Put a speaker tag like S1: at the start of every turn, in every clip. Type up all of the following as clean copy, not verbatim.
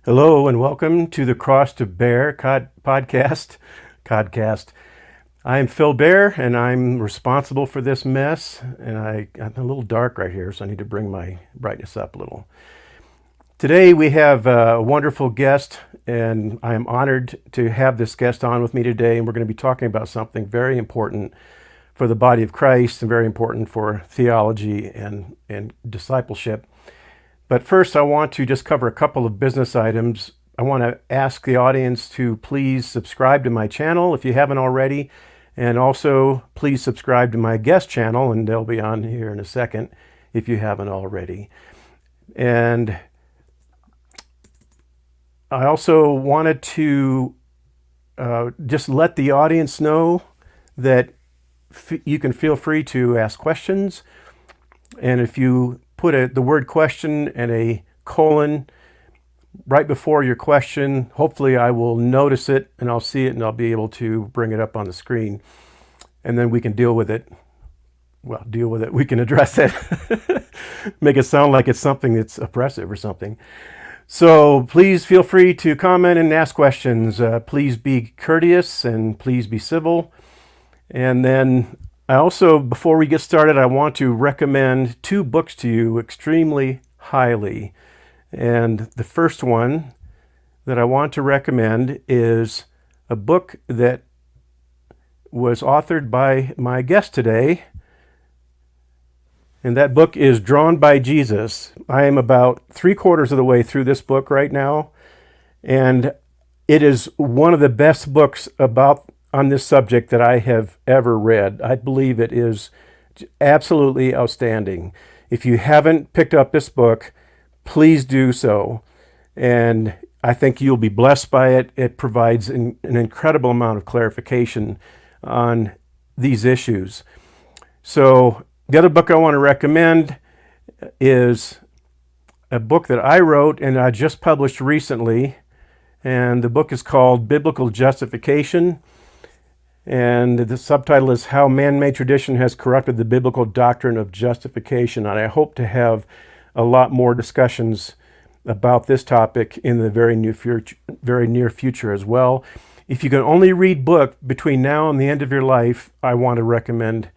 S1: Hello and welcome to the Cross To Bair podcast. I'm Phil Bair and I'm responsible for this mess. And I'm a little dark right here, so I need to bring my brightness up a little. Today we have a wonderful guest, and I am honored to have this guest on with me today. And we're going to be talking about something very important for the body of Christ and very important for theology and discipleship. But first, I want to just cover a couple of business items. I want to ask the audience to please subscribe to my channel if you haven't already. And also, please subscribe to my guest channel, and they'll be on here in a second if you haven't already. And I also wanted to just let the audience know that you can feel free to ask questions. And if you put the word question and a colon right before your question, hopefully I will notice it and I'll see it and I'll be able to bring it up on the screen. And then we can deal with it. Well, deal with it. We can address it. Make it sound like it's something that's oppressive or something. So please feel free to comment and ask questions. Please be courteous and please be civil. And then I also, before we get started, I want to recommend two books to you extremely highly. And the first one that I want to recommend is a book that was authored by my guest today. And that book is Drawn by Jesus. I am about 3/4 of the way through this book right now. And it is one of the best books on this subject that I have ever read. I believe it is absolutely outstanding. If you haven't picked up this book, please do so. And I think you'll be blessed by it. It provides an incredible amount of clarification on these issues. So the other book I want to recommend is a book that I wrote and I just published recently. And the book is called Biblical Justification. And the subtitle is How Man-Made Tradition Has Corrupted the Biblical Doctrine of Justification. And I hope to have a lot more discussions about this topic in the very near future as well. If you can only read book between now and the end of your life, I want to recommend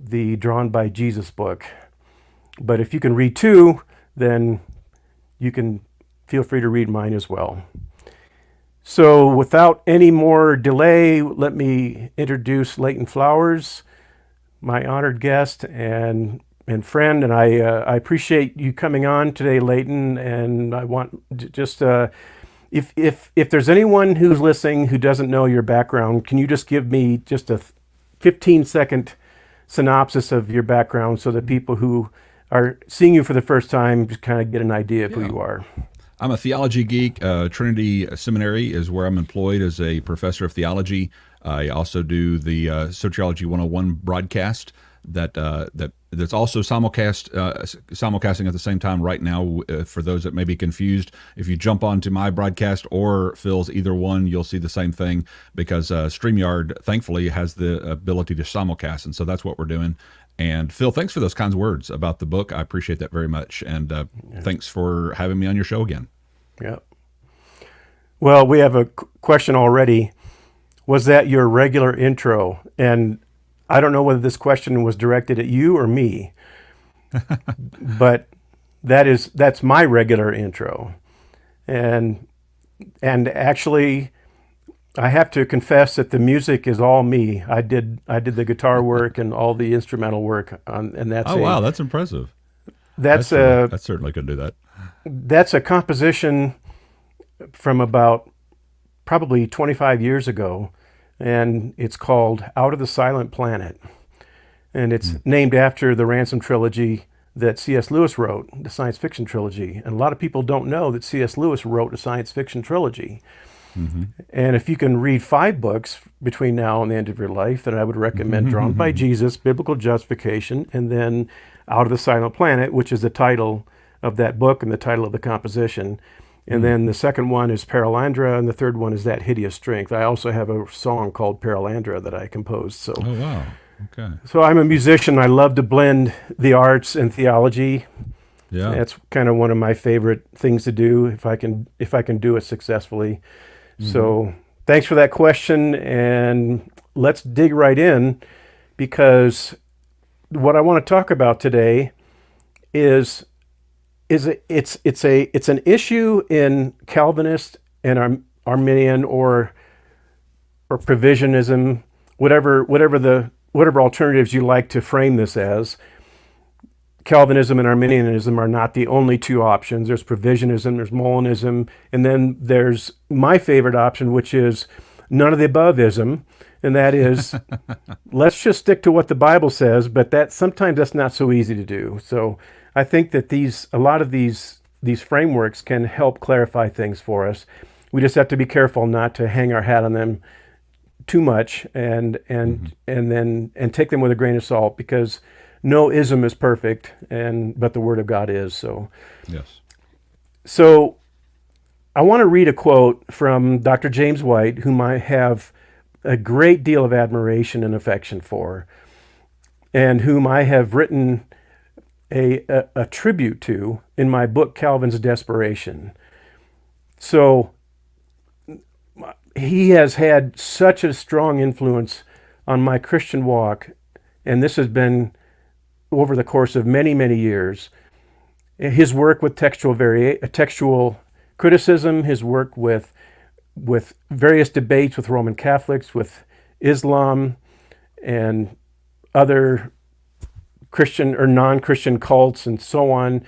S1: the Drawn by Jesus book. But if you can read two, then you can feel free to read mine as well. So without any more delay, let me introduce Leighton Flowers, my honored guest and friend. And I appreciate you coming on today, Leighton. And I want to just, if there's anyone who's listening who doesn't know your background, can you just give me just a 15-second synopsis of your background so that people who are seeing you for the first time just kind of get an idea of who you are?
S2: I'm a theology geek. Trinity Seminary is where I'm employed as a professor of theology. I also do the Soteriology 101 broadcast that's also simulcasting at the same time right now. For those that may be confused, if you jump onto my broadcast or Phil's, either one, you'll see the same thing because StreamYard, thankfully, has the ability to simulcast, and so that's what we're doing. And Phil, thanks for those kinds of words about the book. I appreciate that very much. And thanks for having me on your show again.
S1: Yeah. Well, we have a question already. Was that your regular intro? And I don't know whether this question was directed at you or me, but that's my regular intro. And actually, I have to confess that the music is all me. I did the guitar work and all the instrumental work and that's
S2: wow, that's impressive.
S1: I
S2: certainly could do that.
S1: That's a composition from about probably 25 years ago, and it's called Out of the Silent Planet. And it's named after the Ransom trilogy that C.S. Lewis wrote, the science fiction trilogy. And a lot of people don't know that C.S. Lewis wrote a science fiction trilogy. Mm-hmm. And if you can read 5 books between now and the end of your life, then I would recommend Drawn by Jesus, Biblical Justification, and then Out of the Silent Planet, which is the title of that book and the title of the composition. And then the second one is Paralandra, and the third one is That Hideous Strength. I also have a song called Paralandra that I composed. So,
S2: oh, wow. Okay.
S1: So I'm a musician. I love to blend the arts and theology.
S2: Yeah.
S1: That's kind of one of my favorite things to do if I can do it successfully. So thanks for that question, and let's dig right in, because what I want to talk about today is it's an issue in Calvinist and Arminian or provisionism, whatever alternatives you like to frame this as. Calvinism and Arminianism are not the only two options. There's provisionism, there's Molinism, and then there's my favorite option, which is none of the aboveism, and that is let's just stick to what the Bible says, but sometimes that's not so easy to do. So I think that a lot of these frameworks can help clarify things for us. We just have to be careful not to hang our hat on them too much and take them with a grain of salt, because no ism is perfect, but the Word of God is. So,
S2: Yes.
S1: So I want to read a quote from Dr. James White, whom I have a great deal of admiration and affection for, and whom I have written a tribute to in my book, Calvin's Desperation. So he has had such a strong influence on my Christian walk, and this has been over the course of many, many years. His work with textual criticism, his work with various debates with Roman Catholics, with Islam, and other Christian or non-Christian cults, and so on.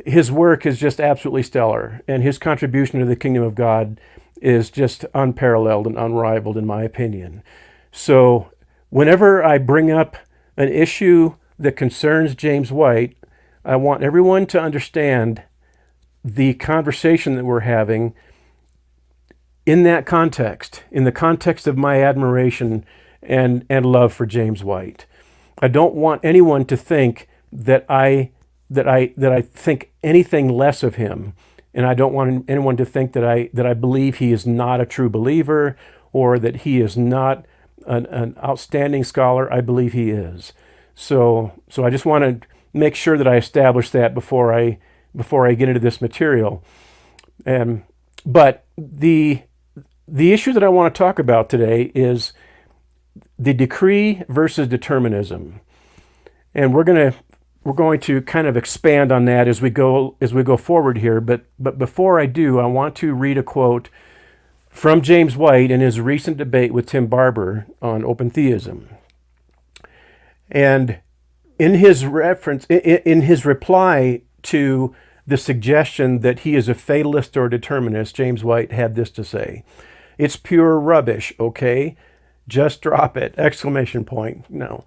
S1: His work is just absolutely stellar, and his contribution to the kingdom of God is just unparalleled and unrivaled, in my opinion. So whenever I bring up an issue that concerns James White, I want everyone to understand the conversation that we're having in that context, in the context of my admiration and love for James White. I don't want anyone to think that I think anything less of him, and I don't want anyone to think that I believe he is not a true believer, or that he is not an outstanding scholar. I believe he is. So I just want to make sure that I establish that before I get into this material. But the issue that I want to talk about today is the decree versus determinism, and we're going to kind of expand on that as we go forward here. But before I do, I want to read a quote from James White in his recent debate with Tim Barber on open theism. And in his reply to the suggestion that he is a fatalist or determinist, James White had this to say: "It's pure rubbish, okay? Just drop it!" Exclamation point. No.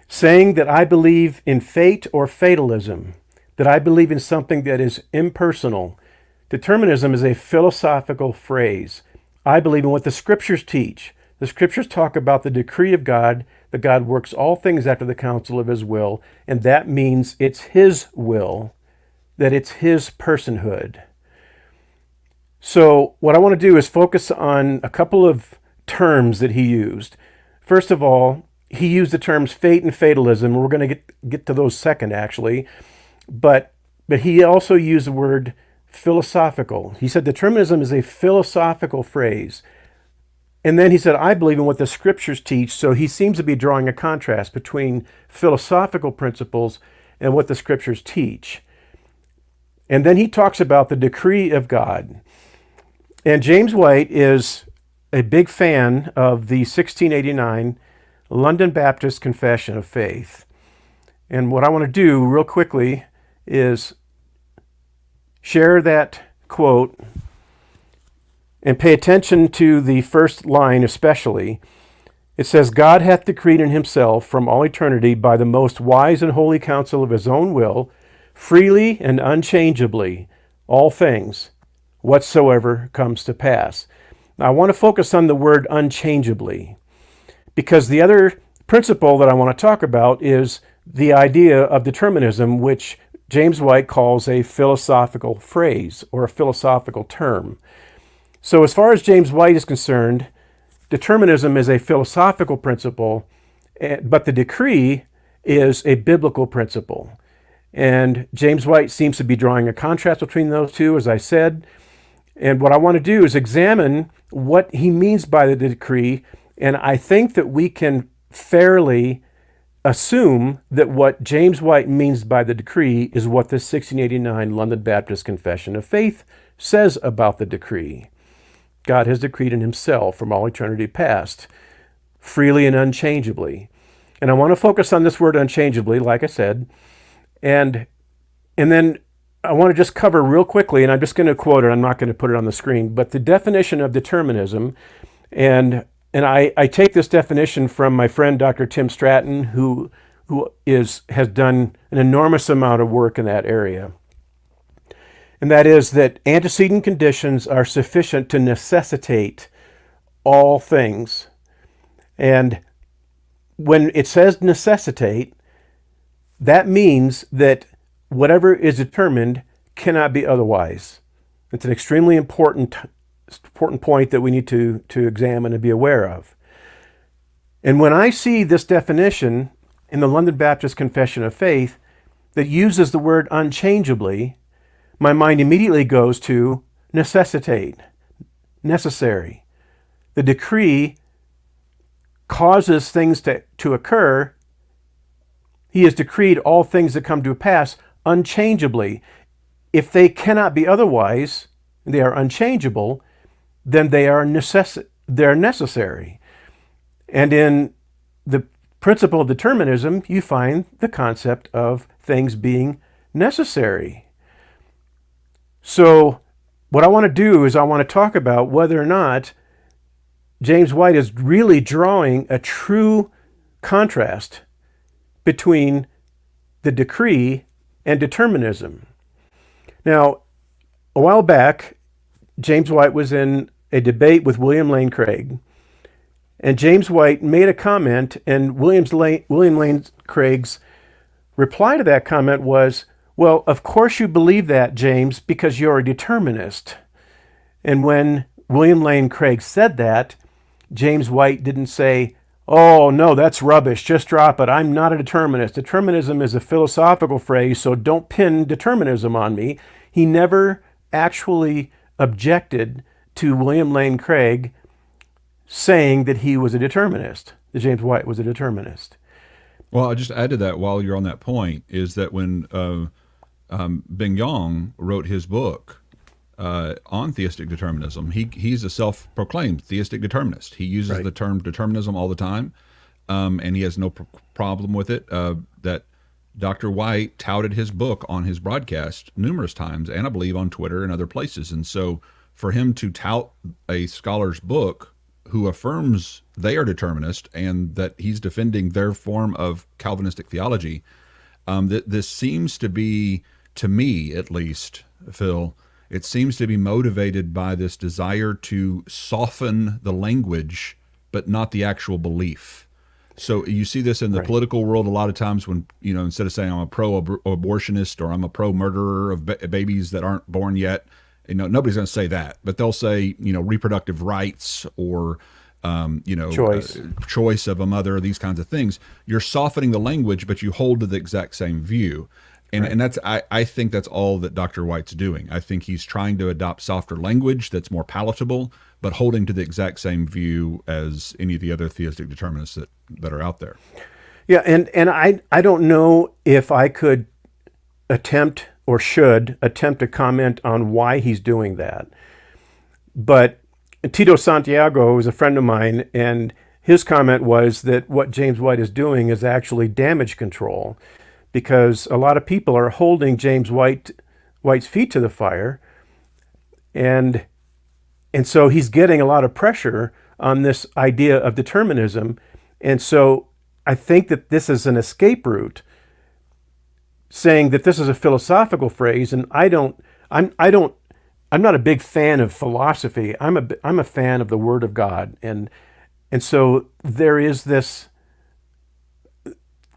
S1: Saying that I believe in fate or fatalism, that I believe in something that is impersonal. Determinism is a philosophical phrase. I believe in what the Scriptures teach. The Scriptures talk about the decree of God, that God works all things after the counsel of His will, and that means it's His will, that it's His personhood. So what I want to do is focus on a couple of terms that he used. First of all, he used the terms fate and fatalism. We're going to get to those second, actually. But he also used the word philosophical. He said determinism is a philosophical phrase. And then he said, I believe in what the Scriptures teach. So he seems to be drawing a contrast between philosophical principles and what the Scriptures teach. And then he talks about the decree of God. And James White is a big fan of the 1689 London Baptist Confession of Faith. And what I want to do real quickly is share that quote and pay attention to the first line especially. It says, God hath decreed in himself from all eternity by the most wise and holy counsel of his own will, freely and unchangeably, all things, whatsoever comes to pass. Now, I want to focus on the word unchangeably, because the other principle that I want to talk about is the idea of determinism, which James White calls a philosophical phrase or a philosophical term. So as far as James White is concerned, determinism is a philosophical principle, but the decree is a biblical principle. And James White seems to be drawing a contrast between those two, as I said. And what I want to do is examine what he means by the decree. And I think that we can fairly assume that what James White means by the decree is what the 1689 London Baptist Confession of Faith says about the decree. God has decreed in himself from all eternity past, freely and unchangeably. And I want to focus on this word unchangeably, like I said, and then I want to just cover real quickly, and I'm just going to quote it, I'm not going to put it on the screen, but the definition of determinism, and I take this definition from my friend Dr. Tim Stratton, who has done an enormous amount of work in that area. And that is that antecedent conditions are sufficient to necessitate all things. And when it says necessitate, that means that whatever is determined cannot be otherwise. It's an extremely important point that we need to examine and be aware of. And when I see this definition in the London Baptist Confession of Faith that uses the word unchangeably, my mind immediately goes to necessitate, necessary. The decree causes things to occur. He has decreed all things that come to pass unchangeably. If they cannot be otherwise, they are unchangeable, then they're necessary. And in the principle of determinism, you find the concept of things being necessary. So what I want to do is I want to talk about whether or not James White is really drawing a true contrast between the decree and determinism. Now, a while back, James White was in a debate with William Lane Craig, and James White made a comment, and William Lane Craig's reply to that comment was, well, of course you believe that, James, because you're a determinist. And when William Lane Craig said that, James White didn't say, oh, no, that's rubbish, just drop it, I'm not a determinist. Determinism is a philosophical phrase, so don't pin determinism on me. He never actually objected to William Lane Craig saying that he was a determinist, that James White was a determinist.
S2: Well, I'll just add to that while you're on that point, is that when Bing Yong wrote his book on theistic determinism, he's a self-proclaimed theistic determinist. He uses the term determinism all the time, and he has no problem with it. That Dr. White touted his book on his broadcast numerous times, and I believe on Twitter and other places. And so for him to tout a scholar's book who affirms they are determinist and that he's defending their form of Calvinistic theology, this seems to be, to me at least, Phil, it seems to be motivated by this desire to soften the language, but not the actual belief. So you see this in the political world a lot of times when, instead of saying I'm a pro-abortionist or I'm a pro-murderer of babies that aren't born yet, nobody's going to say that, but they'll say, reproductive rights or, choice of a mother, these kinds of things. You're softening the language, but you hold to the exact same view. And that's, I think that's all that Dr. White's doing. I think he's trying to adopt softer language that's more palatable, but holding to the exact same view as any of the other theistic determinists that are out there.
S1: Yeah, and I don't know if I could attempt or should attempt to comment on why he's doing that. But Tito Santiago is a friend of mine, and his comment was that what James White is doing is actually damage control, because a lot of people are holding James White's feet to the fire, and so he's getting a lot of pressure on this idea of determinism. And so I think that this is an escape route, saying that this is a philosophical phrase, and I'm not a big fan of philosophy. I'm a fan of the Word of God, and so there is this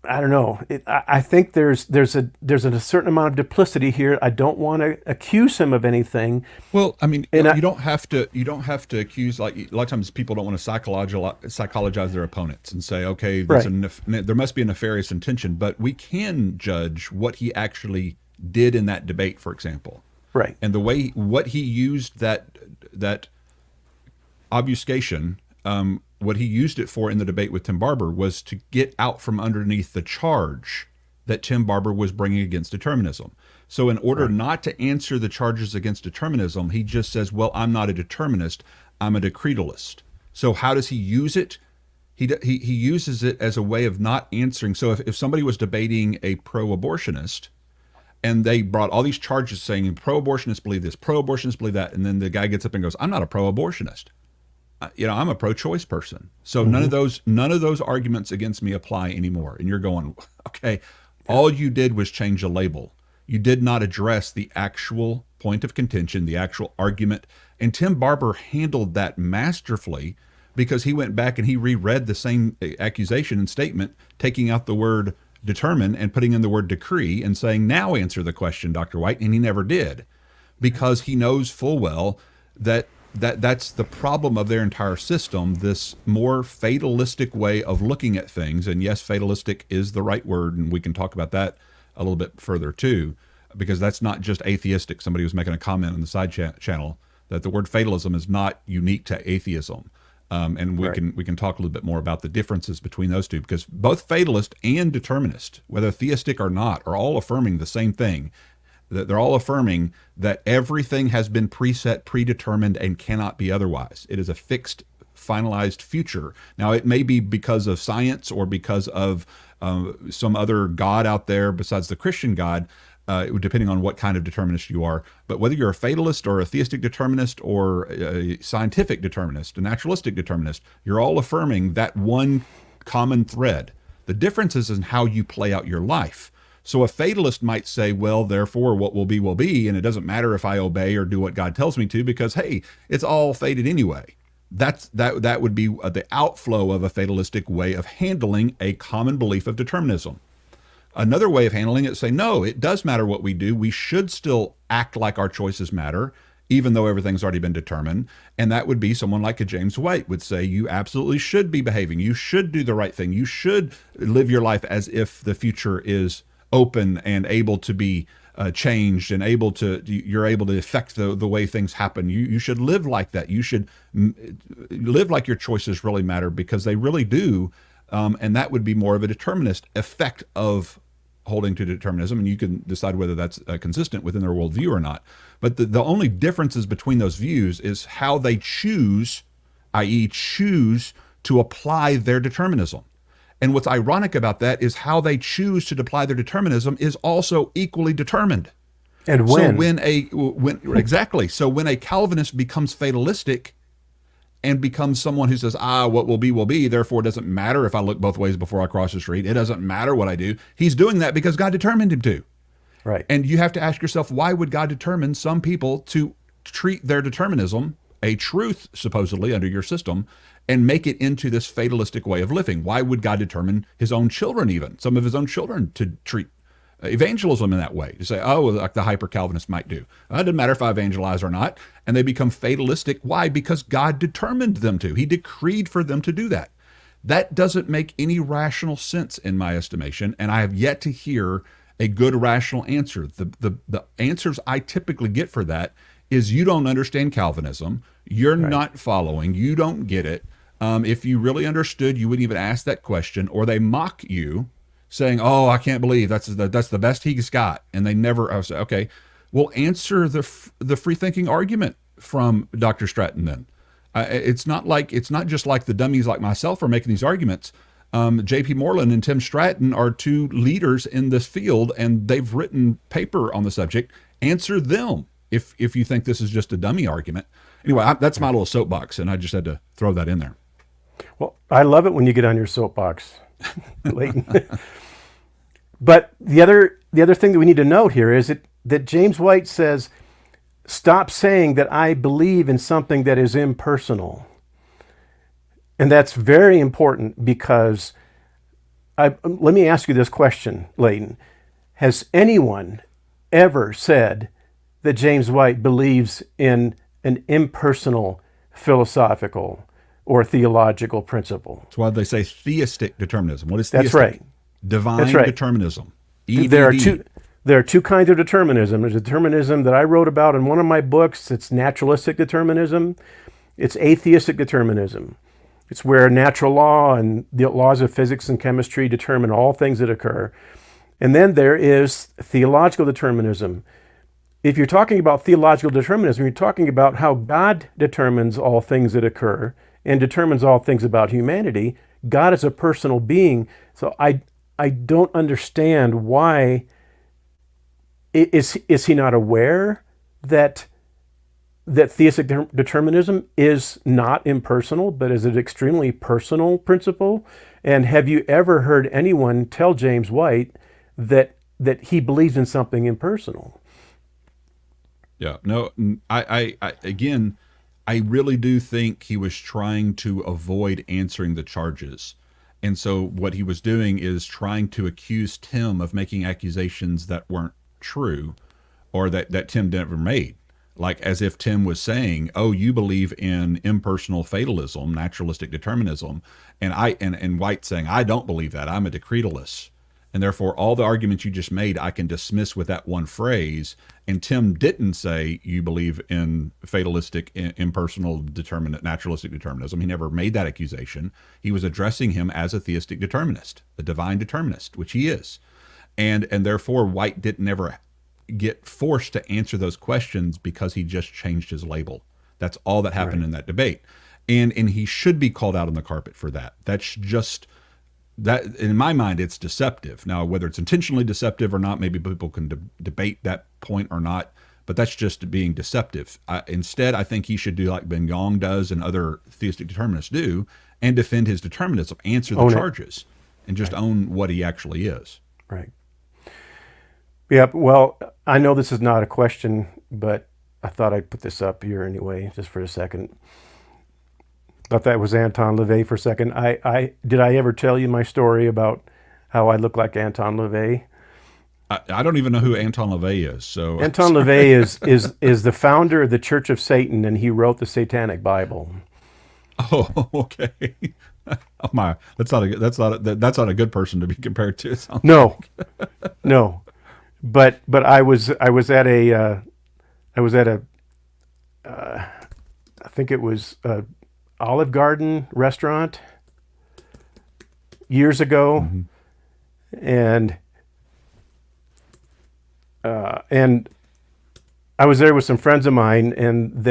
S1: I don't know. I think there's a certain amount of duplicity here. I don't want to accuse him of anything.
S2: Well, I mean,
S1: And
S2: you don't have to accuse, like, a lot of times people don't want to psychologize their opponents and say, okay,
S1: right,
S2: there must be a nefarious intention, but we can judge what he actually did in that debate, for example,
S1: right,
S2: and the way what he used that obfuscation, what he used it for in the debate with Tim Barber was to get out from underneath the charge that Tim Barber was bringing against determinism. So in order not to answer the charges against determinism, he just says, well, I'm not a determinist, I'm a decretalist. So how does he use it? He uses it as a way of not answering. So if somebody was debating a pro-abortionist and they brought all these charges saying pro-abortionists believe this, pro-abortionists believe that, and then the guy gets up and goes, I'm not a pro-abortionist. I'm a pro-choice person. So none of those arguments against me apply anymore. And you're going, okay, all you did was change a label. You did not address the actual point of contention, the actual argument. And Tim Barber handled that masterfully because he went back and he reread the same accusation and statement, taking out the word determine and putting in the word decree and saying, now answer the question, Dr. White. And he never did, because he knows full well that's the problem of their entire system, this more fatalistic way of looking at things. And yes, fatalistic is the right word, and we can talk about that a little bit further too, because that's not just atheistic. Somebody was making a comment on the side channel that the word fatalism is not unique to atheism. And we can talk a little bit more about the differences between those two, because both fatalist and determinist, whether theistic or not, are all affirming the same thing. They're all affirming that everything has been preset, predetermined, and cannot be otherwise. It is a fixed, finalized future. Now, it may be because of science or because of some other God out there besides the Christian God, depending on what kind of determinist you are. But whether you're a fatalist or a theistic determinist or a scientific determinist, a naturalistic determinist, you're all affirming that one common thread. The difference is in how you play out your life. So a fatalist might say, well, therefore what will be, and it doesn't matter if I obey or do what God tells me to, because, hey, it's all fated anyway. That would be the outflow of a fatalistic way of handling a common belief of determinism. Another way of handling it is say, no, it does matter what we do. We should still act like our choices matter, even though everything's already been determined. And that would be someone like a James White would say, you absolutely should be behaving. You should do the right thing. You should live your life as if the future is open and able to be changed, and you're able to affect the way things happen. You should live like that. You should live like your choices really matter, because they really do. And that would be more of a determinist effect of holding to determinism. And you can decide whether that's consistent within their worldview or not. But the only differences between those views is how they choose, i.e. choose to apply their determinism. And what's ironic about that is how they choose to apply their determinism is also equally determined.
S1: And when?
S2: So when a Calvinist becomes fatalistic and becomes someone who says, what will be, therefore it doesn't matter if I look both ways before I cross the street, it doesn't matter what I do, he's doing that because God determined him to.
S1: Right.
S2: And you have to ask yourself, why would God determine some people to treat their determinism, a truth supposedly under your system, and make it into this fatalistic way of living? Why would God determine his own children, even some of his own children, to treat evangelism in that way, to say, like the hyper-Calvinist might do? It doesn't matter if I evangelize or not. And they become fatalistic. Why? Because God determined them to. He decreed for them to do that. That doesn't make any rational sense in my estimation, and I have yet to hear a good rational answer. The answers I typically get for that is, you don't understand Calvinism, you're not following, you don't get it. If you really understood, you wouldn't even ask that question. Or they mock you, saying, I can't believe that's the best he's got. And they never, I was okay, well, answer the free-thinking argument from Dr. Stratton then. It's not just like the dummies like myself are making these arguments. J.P. Moreland and Tim Stratton are two leaders in this field, and they've written paper on the subject. Answer them if you think this is just a dummy argument. Anyway, that's my little soapbox, and I just had to throw that in there.
S1: Well, I love it when you get on your soapbox, Leighton. But the other thing that we need to note here is that James White says, stop saying that I believe in something that is impersonal. And that's very important, because let me ask you this question, Leighton. Has anyone ever said that James White believes in an impersonal philosophical or theological principle?
S2: That's why they say theistic determinism. What is
S1: That's
S2: theistic?
S1: right.
S2: Divine
S1: That's right.
S2: determinism.
S1: There are two kinds of determinism. There's determinism that I wrote about in one of my books. It's naturalistic determinism. It's atheistic determinism. It's where natural law and the laws of physics and chemistry determine all things that occur. And then there is theological determinism. If you're talking about theological determinism, you're talking about how God determines all things that occur and determines all things about humanity. God is a personal being. So I don't understand why is he not aware that theistic determinism is not impersonal, but is an extremely personal principle? And have you ever heard anyone tell James White that he believes in something impersonal?
S2: Yeah, no, I again, I really do think he was trying to avoid answering the charges. And so what he was doing is trying to accuse Tim of making accusations that weren't true, or that Tim never made. Like as if Tim was saying, "Oh, you believe in impersonal fatalism, naturalistic determinism," and White saying, "I don't believe that. I'm a decretalist." And therefore, all the arguments you just made, I can dismiss with that one phrase. And Tim didn't say you believe in fatalistic, impersonal, naturalistic determinism. He never made that accusation. He was addressing him as a theistic determinist, a divine determinist, which he is. And therefore, White didn't ever get forced to answer those questions because he just changed his label. That's all that happened in that debate. And he should be called out on the carpet for that. That's just... that, in my mind, it's deceptive. Now, whether it's intentionally deceptive or not, maybe people can debate that point or not, but that's just being deceptive. Instead, I think he should do like Ben Gong does and other theistic determinists do, and defend his determinism, answer the charges, and just own what he actually is.
S1: Right. Yep. Well, I know this is not a question, but I thought I'd put this up here anyway, just for a second. Thought that was Anton LaVey for a second. Did I ever tell you my story about how I look like Anton LaVey?
S2: I don't even know who Anton LaVey is. So
S1: Anton LaVey is the founder of the Church of Satan, and he wrote the Satanic Bible.
S2: Oh, okay. Oh my, that's not a good person to be compared to.
S1: No, no. But I was at a I think it was a Olive Garden restaurant years ago, and I was there with some friends of mine, and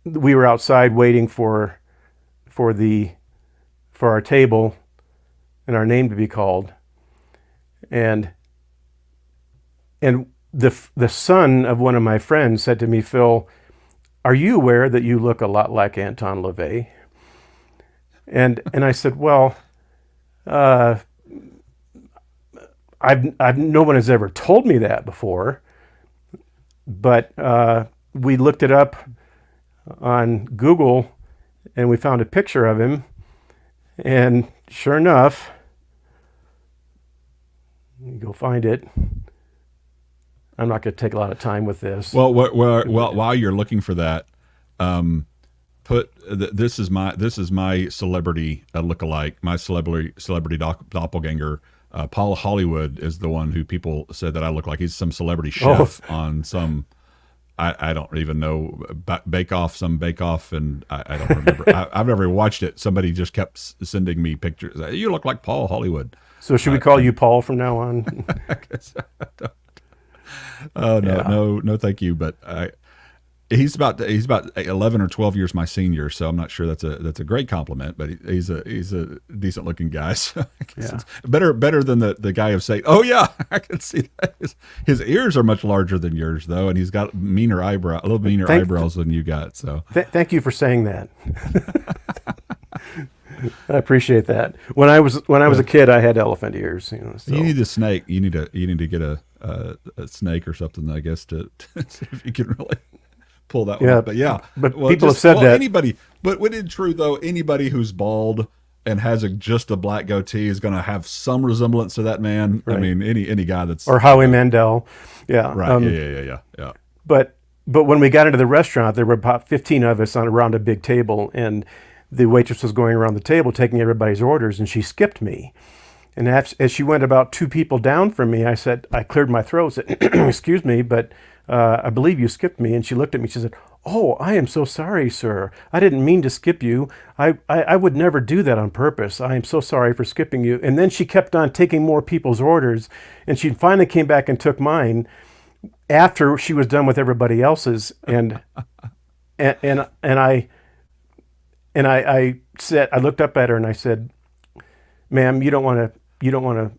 S1: we were outside waiting for our table and our name to be called, and the son of one of my friends said to me, "Phil, are you aware that you look a lot like Anton LaVey?" And I said, "Well, no one has ever told me that before, but we looked it up on Google and we found a picture of him, and sure enough, you go find it." I'm not going to take a lot of time with this.
S2: Well, while you're looking for that, this is my celebrity lookalike, my celebrity doppelganger. Paul Hollywood is the one who people said that I look like. He's some celebrity chef on some, I don't even know, Bake Off, and I don't remember. I've never watched it. Somebody just kept sending me pictures. You look like Paul Hollywood.
S1: So should we call you Paul from now on?
S2: I guess I don't. Oh no, thank you. But he's about 11 or 12 years my senior, so I'm not sure that's a great compliment. But he's a decent looking guy. So it's better than the guy of Satan. Oh yeah, I can see that. His ears are much larger than yours though, and he's got a little meaner eyebrows than you got. So
S1: thank you for saying that. I appreciate that. When I was a kid, I had elephant ears. So.
S2: You need a snake. You need to get a snake or something, I guess, to see if you can really pull that one up. But
S1: people have said that.
S2: Anybody, but when in true though, anybody who's bald and has just a black goatee is going to have some resemblance to that man.
S1: Right.
S2: I mean, any guy that's
S1: Or Howie Mandel. Yeah.
S2: right. Yeah.
S1: But when we got into the restaurant, there were about 15 of us around a big table, and the waitress was going around the table taking everybody's orders, and she skipped me. And as she went about 2 people down from me, I cleared my throat, said, "Excuse me, but I believe you skipped me." And she looked at me. She said, "Oh, I am so sorry, sir. I didn't mean to skip you. I would never do that on purpose. I am so sorry for skipping you." And then she kept on taking more people's orders, and she finally came back and took mine after she was done with everybody else's. And I said, I looked up at her and I said, "Ma'am, you don't want to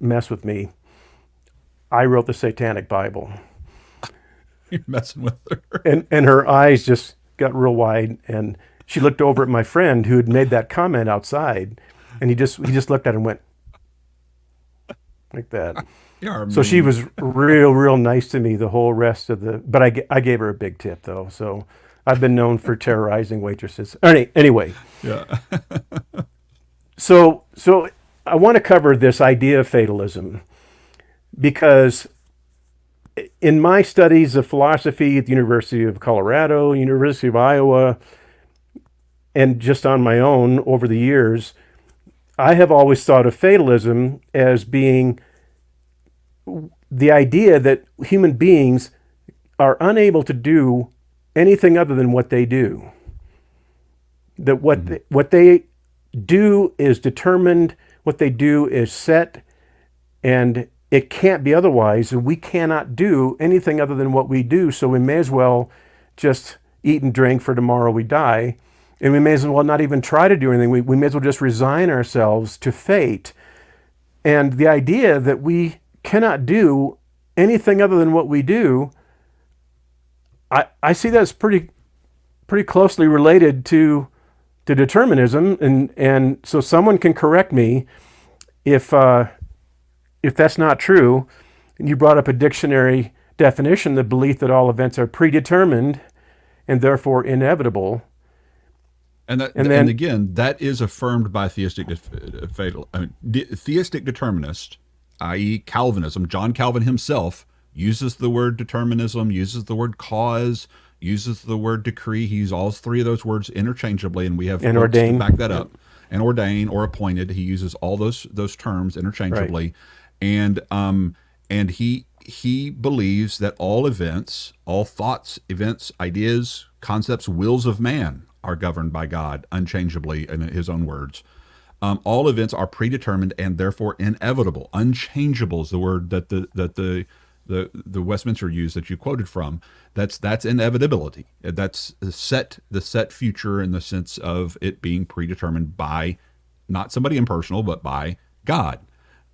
S1: mess with me. I wrote the Satanic Bible."
S2: You're messing with her.
S1: And her eyes just got real wide, and she looked over at my friend who had made that comment outside, and he just looked at her and went like that.
S2: Yeah,
S1: So she was real nice to me the whole rest of but I gave her a big tip though. So I've been known for terrorizing waitresses. Anyway.
S2: yeah.
S1: So I want to cover this idea of fatalism because in my studies of philosophy at the University of Colorado, University of Iowa, and just on my own over the years, I have always thought of fatalism as being the idea that human beings are unable to do anything other than what they do. That what they do is determined, what they do is set, and it can't be otherwise. And we cannot do anything other than what we do, so we may as well just eat and drink, for tomorrow we die. And we may as well not even try to do anything. We may as well just resign ourselves to fate. And the idea that we cannot do anything other than what we do, I see that as pretty closely related to determinism. And so someone can correct me if that's not true. And you brought up a dictionary definition, the belief that all events are predetermined and therefore inevitable.
S2: And again, that is affirmed by theistic determinists, i.e. Calvinism. John Calvin himself uses the word determinism, uses the word cause, uses the word decree. He uses all 3 of those words interchangeably, and we have
S1: and
S2: quotes
S1: ordain.
S2: to back that up. And ordain or appointed, he uses all those terms interchangeably. Right. And he believes that all events, all thoughts, events, ideas, concepts, wills of man are governed by God unchangeably, in his own words. All events are predetermined and therefore inevitable. Unchangeable is the word that the Westminster used that you quoted from. That's inevitability. That's the set future in the sense of it being predetermined by not somebody impersonal, but by God.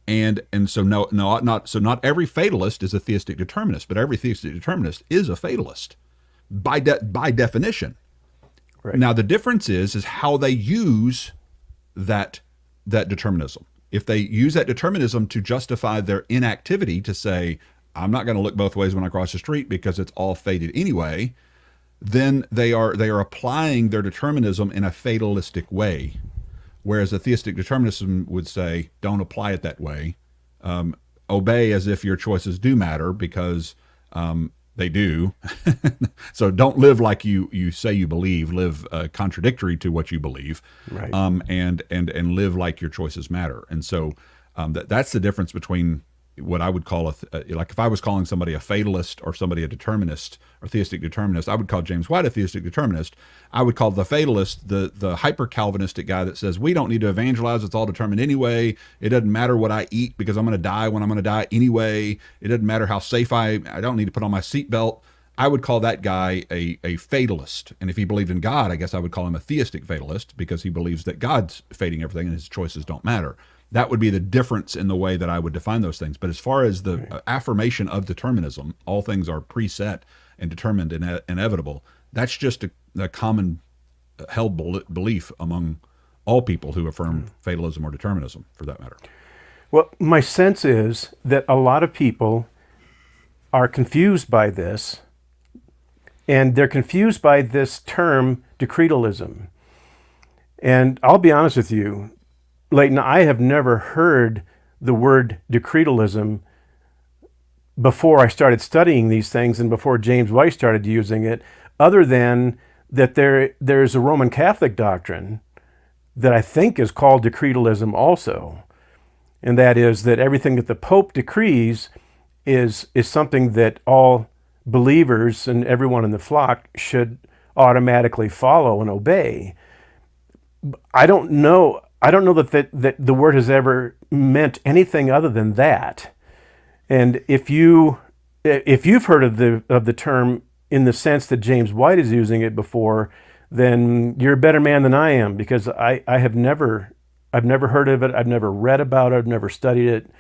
S2: And so not every fatalist is a theistic determinist, but every theistic determinist is a fatalist by definition. Right. Now the difference is how they use that determinism. If they use that determinism to justify their inactivity, to say, I'm not going to look both ways when I cross the street because it's all fated anyway, then they are applying their determinism in a fatalistic way. Whereas a theistic determinism would say, don't apply it that way. Obey as if your choices do matter, because they do. So don't live like you say you believe. Live contradictory to what you believe, right. And live like your choices matter. And so that's the difference between what I would call like if I was calling somebody a fatalist or somebody a determinist or theistic determinist, I would call James White a theistic determinist. I would call the fatalist the hyper-Calvinistic guy that says we don't need to evangelize, it's all determined anyway. It doesn't matter what I eat because I'm going to die when I'm going to die anyway. It doesn't matter how safe I don't need to put on my seatbelt. I would call that guy a fatalist. And if he believed in God, I guess I would call him a theistic fatalist, because he believes that God's fating everything and his choices don't matter. That would be the difference in the way that I would define those things. But as far as the affirmation of determinism, all things are preset and determined and inevitable, that's just a common held belief among all people who affirm fatalism or determinism, for that matter.
S1: Well, my sense is that a lot of people are confused by this, and they're confused by this term decretalism. And I'll be honest with you, Leighton, I have never heard the word decretalism before I started studying these things and before James White started using it, other than that there's a Roman Catholic doctrine that I think is called decretalism also. And that is that everything that the Pope decrees is something that all believers and everyone in the flock should automatically follow and obey. I don't know that the word has ever meant anything other than that. And if you've heard of the term in the sense that James White is using it before, then you're a better man than I am, because I've never heard of it. I've never read about it. I've never studied it.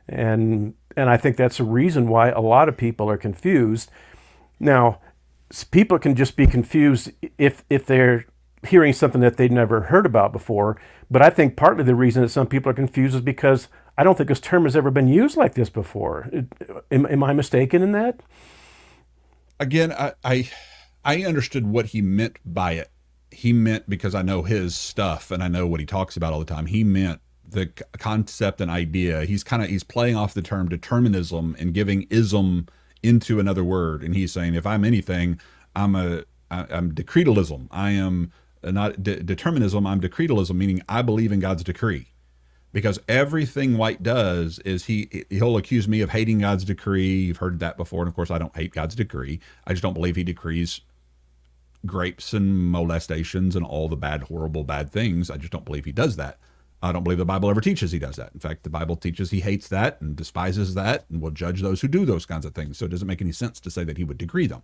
S1: And I think that's a reason why a lot of people are confused. Now, people can just be confused if they're hearing something that they'd never heard about before. But I think partly the reason that some people are confused is because I don't think this term has ever been used like this before. Am I mistaken in that?
S2: Again, I understood what he meant by it. He meant, because I know his stuff and I know what he talks about all the time, he meant the concept and idea. He's playing off the term determinism and giving ism into another word. And he's saying, if I'm anything, I'm decretalism. I am not determinism. I'm decretalism, meaning I believe in God's decree. Because everything White does is he'll accuse me of hating God's decree. You've heard that before. And of course, I don't hate God's decree. I just don't believe he decrees grapes and molestations and all the bad, horrible, bad things. I just don't believe he does that. I don't believe the Bible ever teaches he does that. In fact, the Bible teaches he hates that and despises that and will judge those who do those kinds of things. So it doesn't make any sense to say that he would decree them.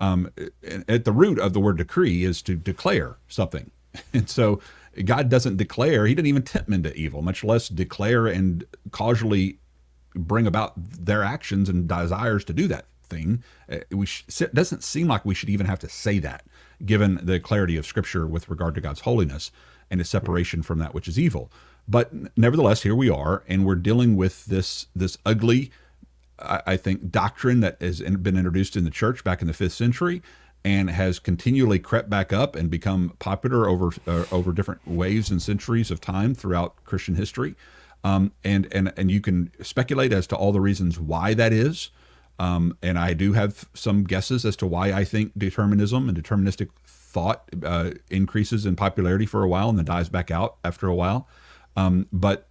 S2: At the root of the word decree is to declare something. And so God doesn't declare, he didn't even tempt men to evil, much less declare and causally bring about their actions and desires to do that thing. It doesn't seem like we should even have to say that, given the clarity of Scripture with regard to God's holiness and his separation from that which is evil. But nevertheless, here we are, and we're dealing with this ugly, I think, doctrine that has been introduced in the church back in the 5th century and has continually crept back up and become popular over different waves and centuries of time throughout Christian history. And you can speculate as to all the reasons why that is. And I do have some guesses as to why I think determinism and deterministic thought increases in popularity for a while and then dies back out after a while. But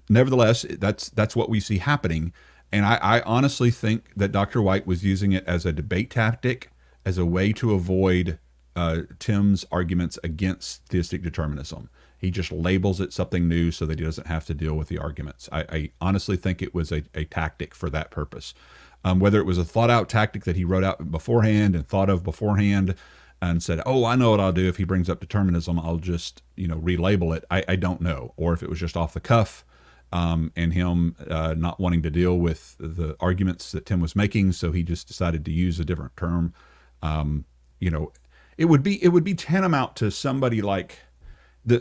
S2: nevertheless, that's what we see happening. And I honestly think that Dr. White was using it as a debate tactic, as a way to avoid Tim's arguments against theistic determinism. He just labels it something new so that he doesn't have to deal with the arguments. I honestly think it was a tactic for that purpose. Whether it was a thought-out tactic that he wrote out beforehand and thought of beforehand and said, oh, I know what I'll do if he brings up determinism, I'll just relabel it. I don't know. Or if it was just off the cuff, and him not wanting to deal with the arguments that Tim was making, so he just decided to use a different term. It would be tantamount to somebody like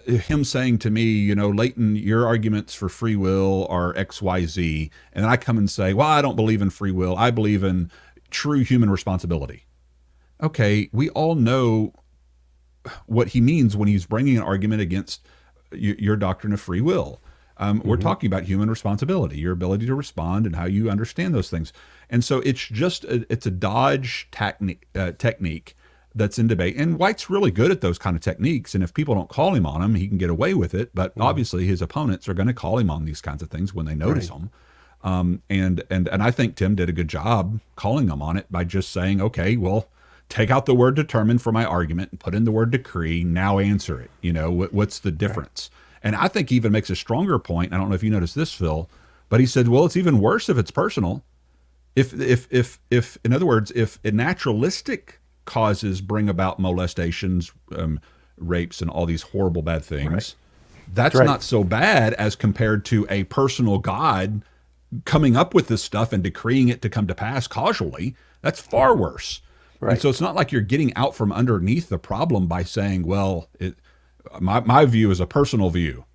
S2: him saying to me, Leighton, your arguments for free will are X, Y, Z, and I come and say, well, I don't believe in free will. I believe in true human responsibility. Okay, we all know what he means when he's bringing an argument against your doctrine of free will. We're talking about human responsibility, your ability to respond and how you understand those things. And so it's a dodge technique that's in debate. And White's really good at those kind of techniques. And if people don't call him on them, he can get away with it. But obviously his opponents are going to call him on these kinds of things when they notice them. And I think Tim did a good job calling them on it by just saying, okay, well, take out the word determine for my argument and put in the word decree. Now answer it. What's the difference? Right. And I think he even makes a stronger point. I don't know if you noticed this, Phil, but he said, well, it's even worse if it's personal. If in other words, if naturalistic causes bring about molestations, rapes, and all these horrible bad things, right, that's right, not so bad as compared to a personal God coming up with this stuff and decreeing it to come to pass causally. That's far worse. Right. And so it's not like you're getting out from underneath the problem by saying, well, my view is a personal view.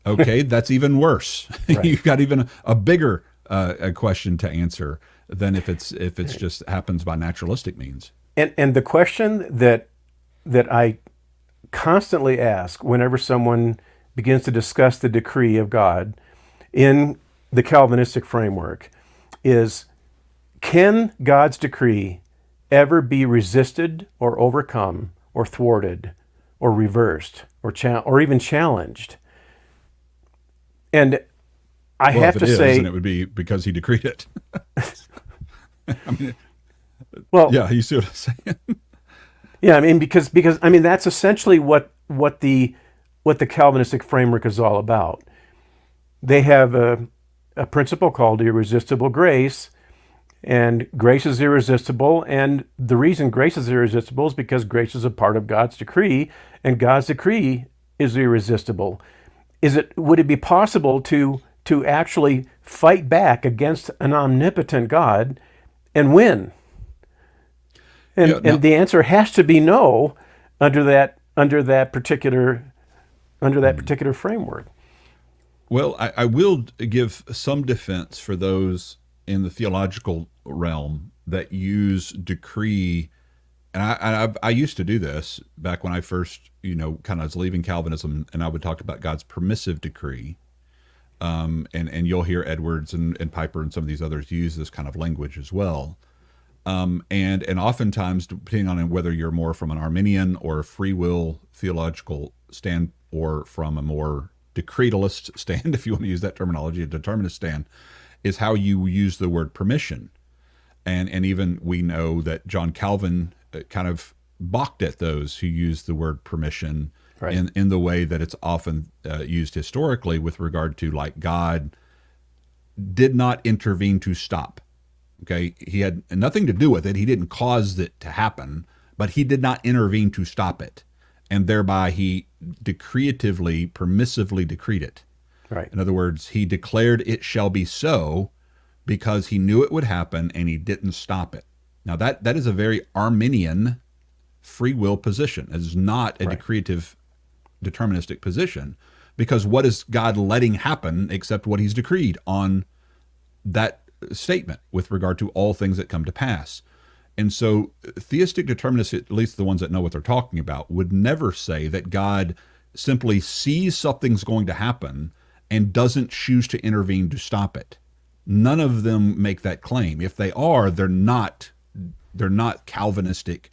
S2: Okay, that's even worse. Right. You've got even a bigger a question to answer than if it's just happens by naturalistic means. And
S1: the question that I constantly ask whenever someone begins to discuss the decree of God in the Calvinistic framework is, can God's decree ever be resisted or overcome or thwarted or reversed or even challenged? And I
S2: Well,
S1: have
S2: if it
S1: to
S2: is,
S1: say,
S2: then it would be because he decreed it. I mean,
S1: well,
S2: yeah, you see what I'm saying?
S1: yeah, I mean, because I mean that's essentially what the Calvinistic framework is all about. They have a principle called irresistible grace, and grace is irresistible. And the reason grace is irresistible is because grace is a part of God's decree, and God's decree is irresistible. Would it be possible to actually fight back against an omnipotent God and win? And the answer has to be no under that particular framework.
S2: Well, I will give some defense for those in the theological realm that use decree. And I used to do this back when I first, kind of was leaving Calvinism, and I would talk about God's permissive decree. And you'll hear Edwards and Piper and some of these others use this kind of language as well. And oftentimes, depending on whether you're more from an Arminian or a free will theological stand, or from a more decretalist stand, if you want to use that terminology, a determinist stand, is how you use the word permission. And even we know that John Calvin kind of balked at those who use the word permission, right, in the way that it's often used historically with regard to, like, God did not intervene to stop. Okay, he had nothing to do with it. He didn't cause it to happen, but he did not intervene to stop it. And thereby he decreatively, permissively decreed it.
S1: Right.
S2: In other words, he declared it shall be so because he knew it would happen and he didn't stop it. Now that is a very Arminian free will position. It is not a decreative, deterministic position, because what is God letting happen except what he's decreed on that statement with regard to all things that come to pass? And so theistic determinists, at least the ones that know what they're talking about, would never say that God simply sees something's going to happen and doesn't choose to intervene to stop it. None of them make that claim. If they are, they're not Calvinistic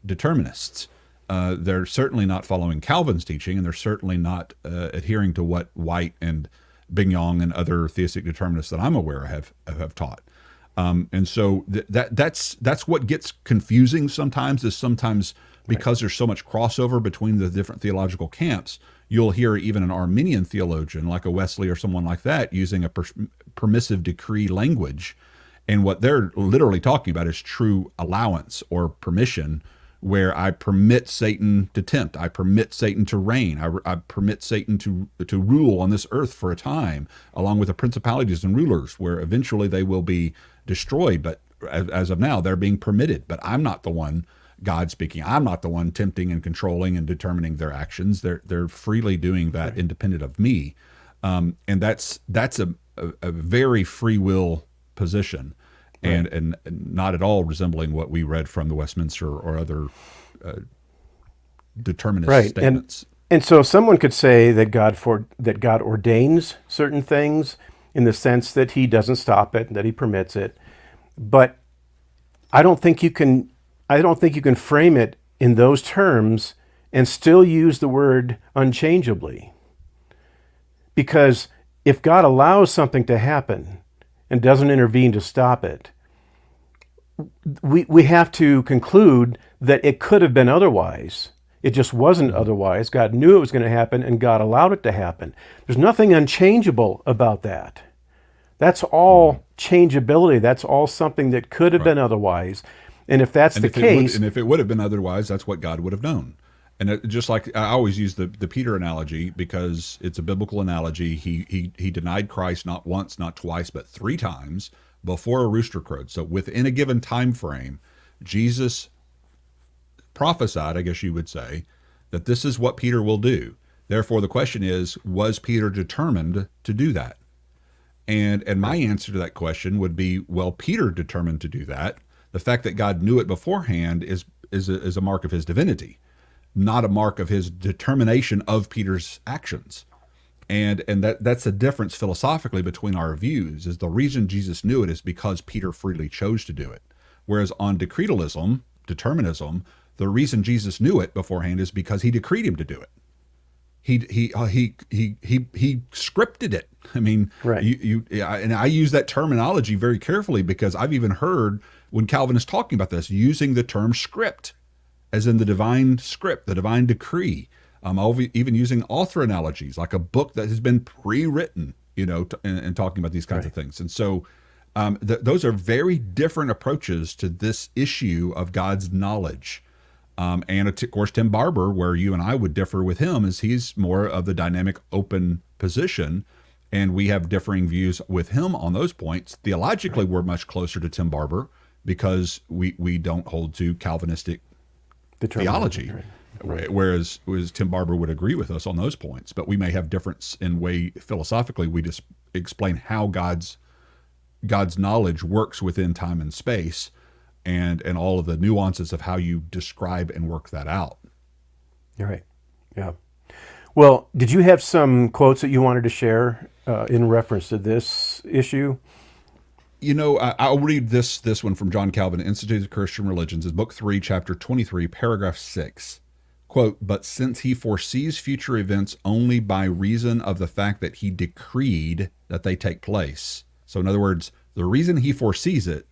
S2: determinists. They're certainly not following Calvin's teaching, and they're certainly not adhering to what White and Bignon and other theistic determinists that I'm aware of have taught. And so that's what gets confusing sometimes, is sometimes because there's so much crossover between the different theological camps, you'll hear even an Arminian theologian like a Wesley or someone like that using a permissive decree language. And what they're literally talking about is true allowance or permission, where I permit Satan to tempt, I permit Satan to reign, I permit Satan to rule on this earth for a time, along with the principalities and rulers, where eventually they will be destroyed. But as of now, they're being permitted. But I'm not the one, God speaking, I'm not the one tempting and controlling and determining their actions. They're freely doing that independent of me. And that's a very free will position. And not at all resembling what we read from the Westminster or other determinist statements.
S1: And so someone could say that God ordains certain things in the sense that he doesn't stop it, that he permits it. But I don't think you can frame it in those terms and still use the word unchangeably. Because if God allows something to happen and doesn't intervene to stop it, we have to conclude that it could have been otherwise. It just wasn't otherwise. God knew it was going to happen, and God allowed it to happen. There's nothing unchangeable about that. That's all changeability. That's all something that could have been otherwise. And if that's the case...
S2: And if it would have been otherwise, that's what God would have known. And just like I always use the Peter analogy, because it's a biblical analogy. He denied Christ not once, not twice, but 3 times before a rooster crowed. So within a given time frame, Jesus prophesied, I guess you would say, that this is what Peter will do. Therefore, the question is, was Peter determined to do that? And my answer to that question would be, well, Peter determined to do that. The fact that God knew it beforehand is a mark of his divinity, not a mark of his determination of Peter's actions. And that's the difference philosophically between our views. Is the reason Jesus knew it is because Peter freely chose to do it. Whereas on decretalism, determinism, the reason Jesus knew it beforehand is because he decreed him to do it. He scripted it. I mean,
S1: Right.
S2: And I use that terminology very carefully because I've even heard when Calvin is talking about this using the term script, as in the divine script, the divine decree. I'll even using author analogies, like a book that has been pre-written, and talking about these kinds of things. And so those are very different approaches to this issue of God's knowledge. And of course, Tim Barber, where you and I would differ with him, is he's more of the dynamic open position. And we have differing views with him on those points. Theologically, we're much closer to Tim Barber because we don't hold to Calvinistic theology. Right. Whereas Tim Barber would agree with us on those points, but we may have difference in way philosophically we just explain how God's knowledge works within time and space, and all of the nuances of how you describe and work that out.
S1: You're right. Yeah. Well, did you have some quotes that you wanted to share in reference to this issue?
S2: I'll read this one from John Calvin, Institute of Christian Religions, is Book 3, Chapter 23, Paragraph 6. Quote, "But since he foresees future events only by reason of the fact that he decreed that they take place." So in other words, the reason he foresees it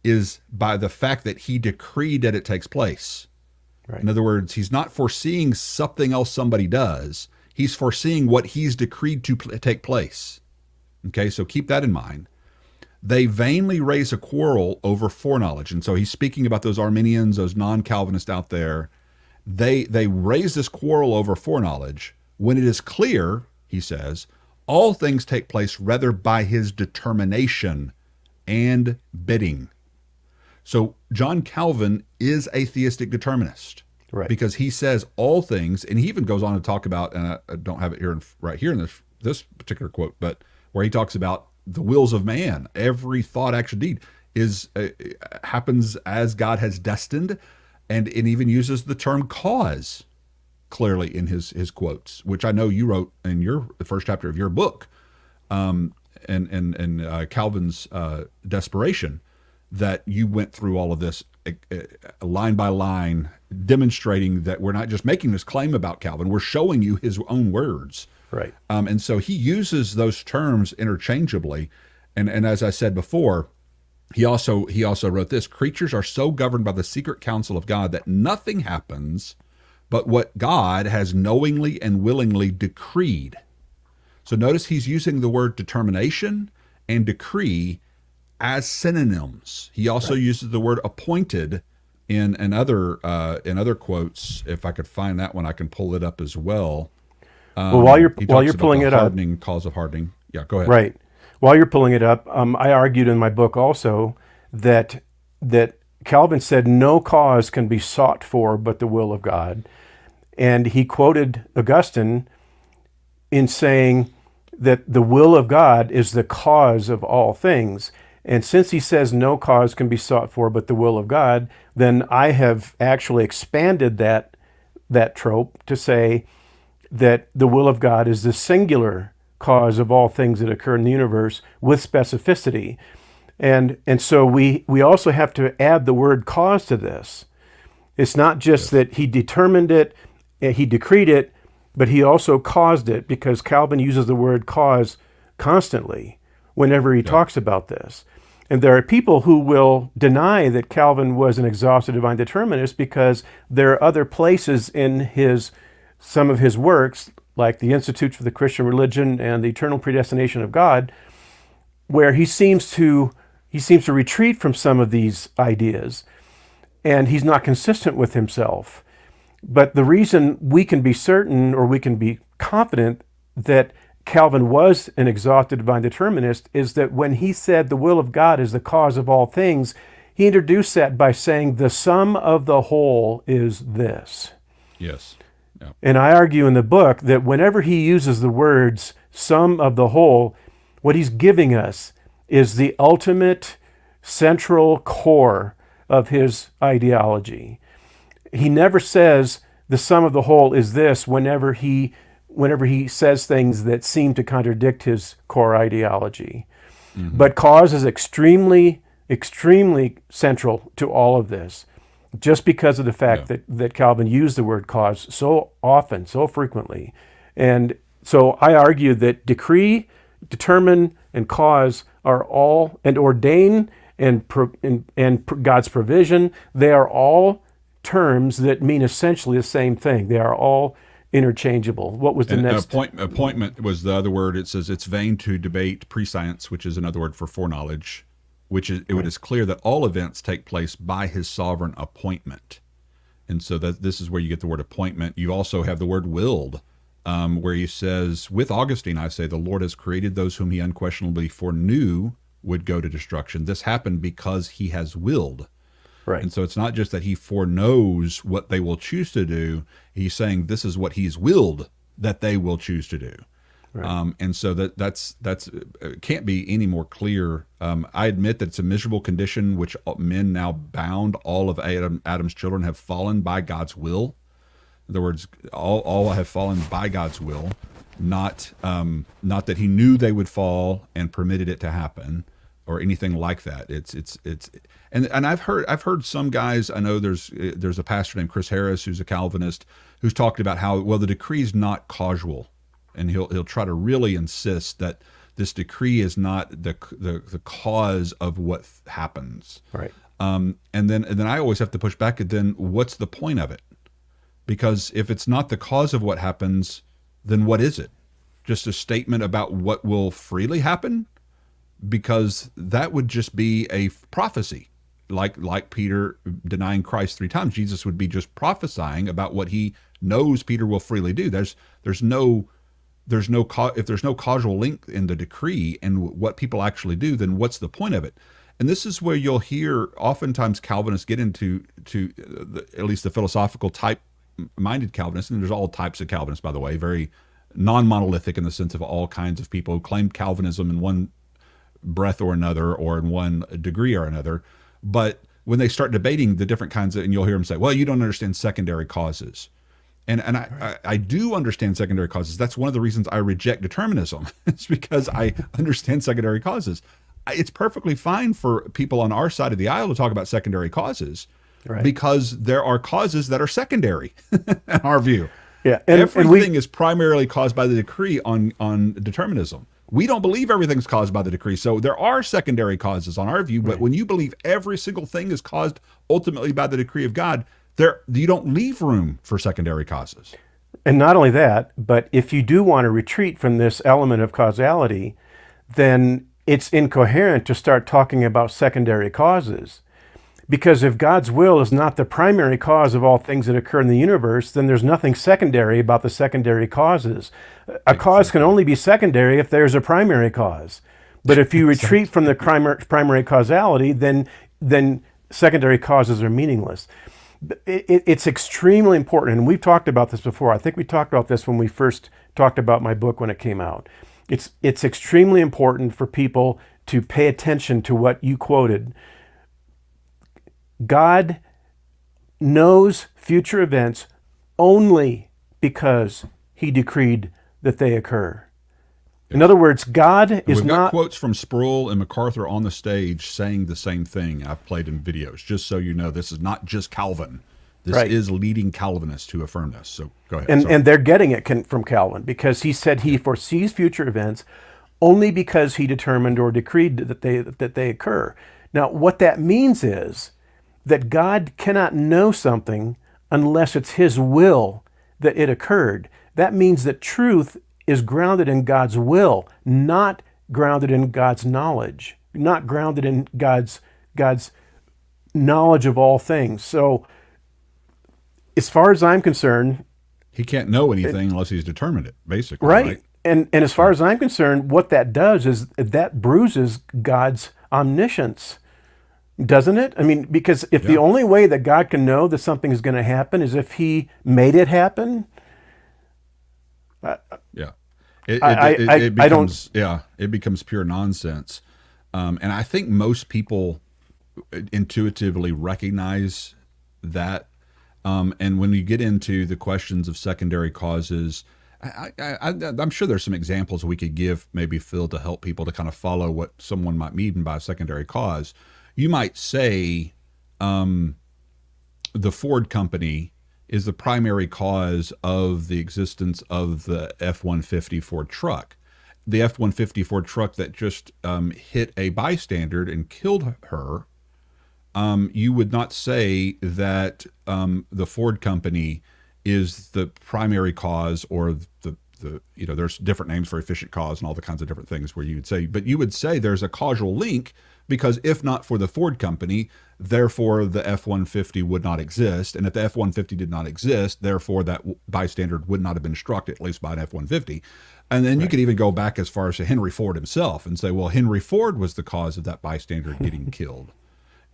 S2: is by the fact that he decreed that it takes place.
S1: Right.
S2: In other words, he's not foreseeing something else somebody does. He's foreseeing what he's decreed to take place. Okay, so keep that in mind. "They vainly raise a quarrel over foreknowledge." And so he's speaking about those Arminians, those non-Calvinists out there. They raise this quarrel over foreknowledge when it is clear, he says, all things take place rather by his determination and bidding. So John Calvin is a theistic determinist,
S1: right?
S2: Because he says all things, and he even goes on to talk about, and I don't have it here right here in this particular quote, but where he talks about the wills of man, every thought, action, deed happens as God has destined. And it even uses the term cause clearly in his quotes, which I know you wrote in the first chapter of your book, and Calvin's Desperation, that you went through all of this line by line, demonstrating that we're not just making this claim about Calvin, we're showing you his own words.
S1: Right.
S2: And so he uses those terms interchangeably. And as I said before, He also wrote this: "Creatures are so governed by the secret counsel of God that nothing happens but what God has knowingly and willingly decreed." So notice he's using the word determination and decree as synonyms. He also uses the word appointed in other quotes. If I could find that one, I can pull it up as well.
S1: Well, while you're pulling it up,
S2: hardening, cause of hardening. Yeah, go ahead.
S1: Right. While you're pulling it up, I argued in my book also that Calvin said no cause can be sought for but the will of God. And he quoted Augustine in saying that the will of God is the cause of all things. And since he says no cause can be sought for but the will of God, then I have actually expanded that trope to say that the will of God is the singular cause of all things that occur in the universe with specificity. And so we also have to add the word cause to this. It's not just that he determined it, he decreed it, but he also caused it, because Calvin uses the word cause constantly whenever he talks about this. And there are people who will deny that Calvin was an exhaustive divine determinist because there are other places in some of his works, like the Institutes for the Christian Religion and the Eternal Predestination of God, where he seems to retreat from some of these ideas, and he's not consistent with himself. But the reason we can be certain, or we can be confident, that Calvin was an exhaustive divine determinist is that when he said the will of God is the cause of all things, he introduced that by saying the sum of the whole is this.
S2: Yes.
S1: And I argue in the book that whenever he uses the words sum of the whole, what he's giving us is the ultimate central core of his ideology. He never says the sum of the whole is this whenever he whenever he says things that seem to contradict his core ideology. But cause is extremely, extremely central to all of this, just because of the fact that Calvin used the word cause so often, so frequently. And so I argue that decree, determine, and cause are all, and ordain and God's provision, they are all terms that mean essentially the same thing. They are all interchangeable. What was the next?
S2: Appointment was the other word. It says it's vain to debate prescience, which is another word for foreknowledge, which is it is clear that all events take place by his sovereign appointment. And so that this is where you get the word appointment. You also have the word willed, where he says, with Augustine, I say, the Lord has created those whom he unquestionably foreknew would go to destruction. This happened because he has willed.
S1: Right.
S2: And so it's not just that he foreknows what they will choose to do. He's saying this is what he's willed that they will choose to do. Right. And so that's can't be any more clear. I admit that it's a miserable condition which men now bound, all of Adam's children have fallen by God's will. In other words, all have fallen by God's will, not that he knew they would fall and permitted it to happen or anything like that. And I've heard some guys, I know there's a pastor named Chris Harris who's a Calvinist who's talked about how, well, the decree is not causal, and he'll try to really insist that this decree is not the cause of what happens.
S1: Right.
S2: And then I always have to push back at, then what's the point of it? Because if it's not the cause of what happens, then what is it? Just a statement about what will freely happen? Because that would just be a prophecy. Like Peter denying Christ 3 times, Jesus would be just prophesying about what he knows Peter will freely do. If there's no causal link in the decree and what people actually do, then what's the point of it? And this is where you'll hear oftentimes Calvinists get into at least the philosophical type minded Calvinists, and there's all types of Calvinists, by the way, very non-monolithic in the sense of all kinds of people who claim Calvinism in one breath or another, or in one degree or another. But when they start debating the different kinds of, and you'll hear them say, well, you don't understand secondary causes. And I do understand secondary causes. That's one of the reasons I reject determinism. It's because I understand secondary causes. It's perfectly fine for people on our side of the aisle to talk about secondary causes, right, because there are causes that are secondary in our view.
S1: Yeah,
S2: everything is primarily caused by the decree on determinism. We don't believe everything's caused by the decree. So there are secondary causes on our view, but when you believe every single thing is caused ultimately by the decree of God, you don't leave room for secondary causes.
S1: And not only that, but if you do want to retreat from this element of causality, then it's incoherent to start talking about secondary causes. Because if God's will is not the primary cause of all things that occur in the universe, then there's nothing secondary about the secondary causes. A cause can only be secondary if there's a primary cause. But if you retreat from the primary causality, then secondary causes are meaningless. It's extremely important, and we've talked about this before. I think we talked about this when we first talked about my book when it came out. It's extremely important for people to pay attention to what you quoted. God knows future events only because he decreed that they occur. In other words, God is
S2: We've
S1: not...
S2: got quotes from Sproul and MacArthur on the stage saying the same thing. I've played in videos, just so you know. This is not just Calvin. This is leading Calvinists who affirm this. So go ahead.
S1: And they're getting it from Calvin, because he said he foresees future events only because he determined or decreed that they occur. Now, what that means is that God cannot know something unless it's his will that it occurred. That means that truth is grounded in God's will, not grounded in God's knowledge, not grounded in God's knowledge of all things. So as far as I'm concerned,
S2: he can't know anything unless he's determined it, basically. Right.
S1: And as far as I'm concerned, what that does is that bruises God's omniscience. Doesn't it? I mean, because if the only way that God can know that something is going to happen is if he made it happen.
S2: It becomes pure nonsense. And I think most people intuitively recognize that. And when you get into the questions of secondary causes, I'm sure there's some examples we could give, maybe Phil, to help people to kind of follow what someone might mean by a secondary cause. You might say the Ford company is the primary cause of the existence of the F-150 Ford truck. The F-150 Ford truck that just hit a bystander and killed her. You would not say that the Ford company is the primary cause, or the there's different names for efficient cause and all the kinds of different things where you would say, but you would say there's a causal link, because if not for the Ford company, therefore the F-150 would not exist. And if the F-150 did not exist, therefore that bystander would not have been struck, at least by an F-150. And then you could even go back as far as to Henry Ford himself and say, well, Henry Ford was the cause of that bystander getting killed.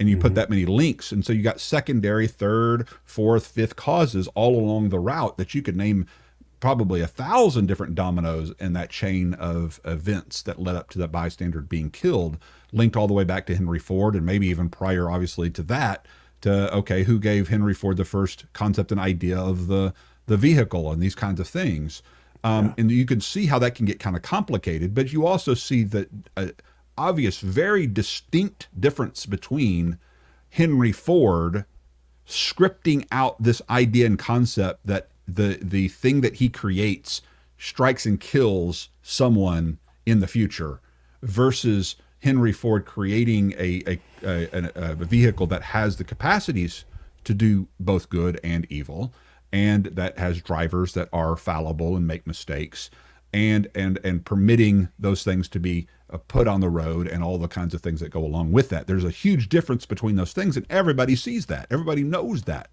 S2: And you put that many links. And so you got secondary, third, fourth, fifth causes all along the route that you could name probably 1,000 different dominoes in that chain of events that led up to that bystander being killed, linked all the way back to Henry Ford, and maybe even prior, obviously, to that, to, okay, who gave Henry Ford the first concept and idea of the vehicle and these kinds of things. And you can see how that can get kind of complicated, but you also see that obvious, very distinct difference between Henry Ford scripting out this idea and concept that the thing that he creates strikes and kills someone in the future, versus Henry Ford creating a vehicle that has the capacities to do both good and evil, and that has drivers that are fallible and make mistakes, and permitting those things to be put on the road, and all the kinds of things that go along with that. There's a huge difference between those things, and everybody sees that. Everybody knows that.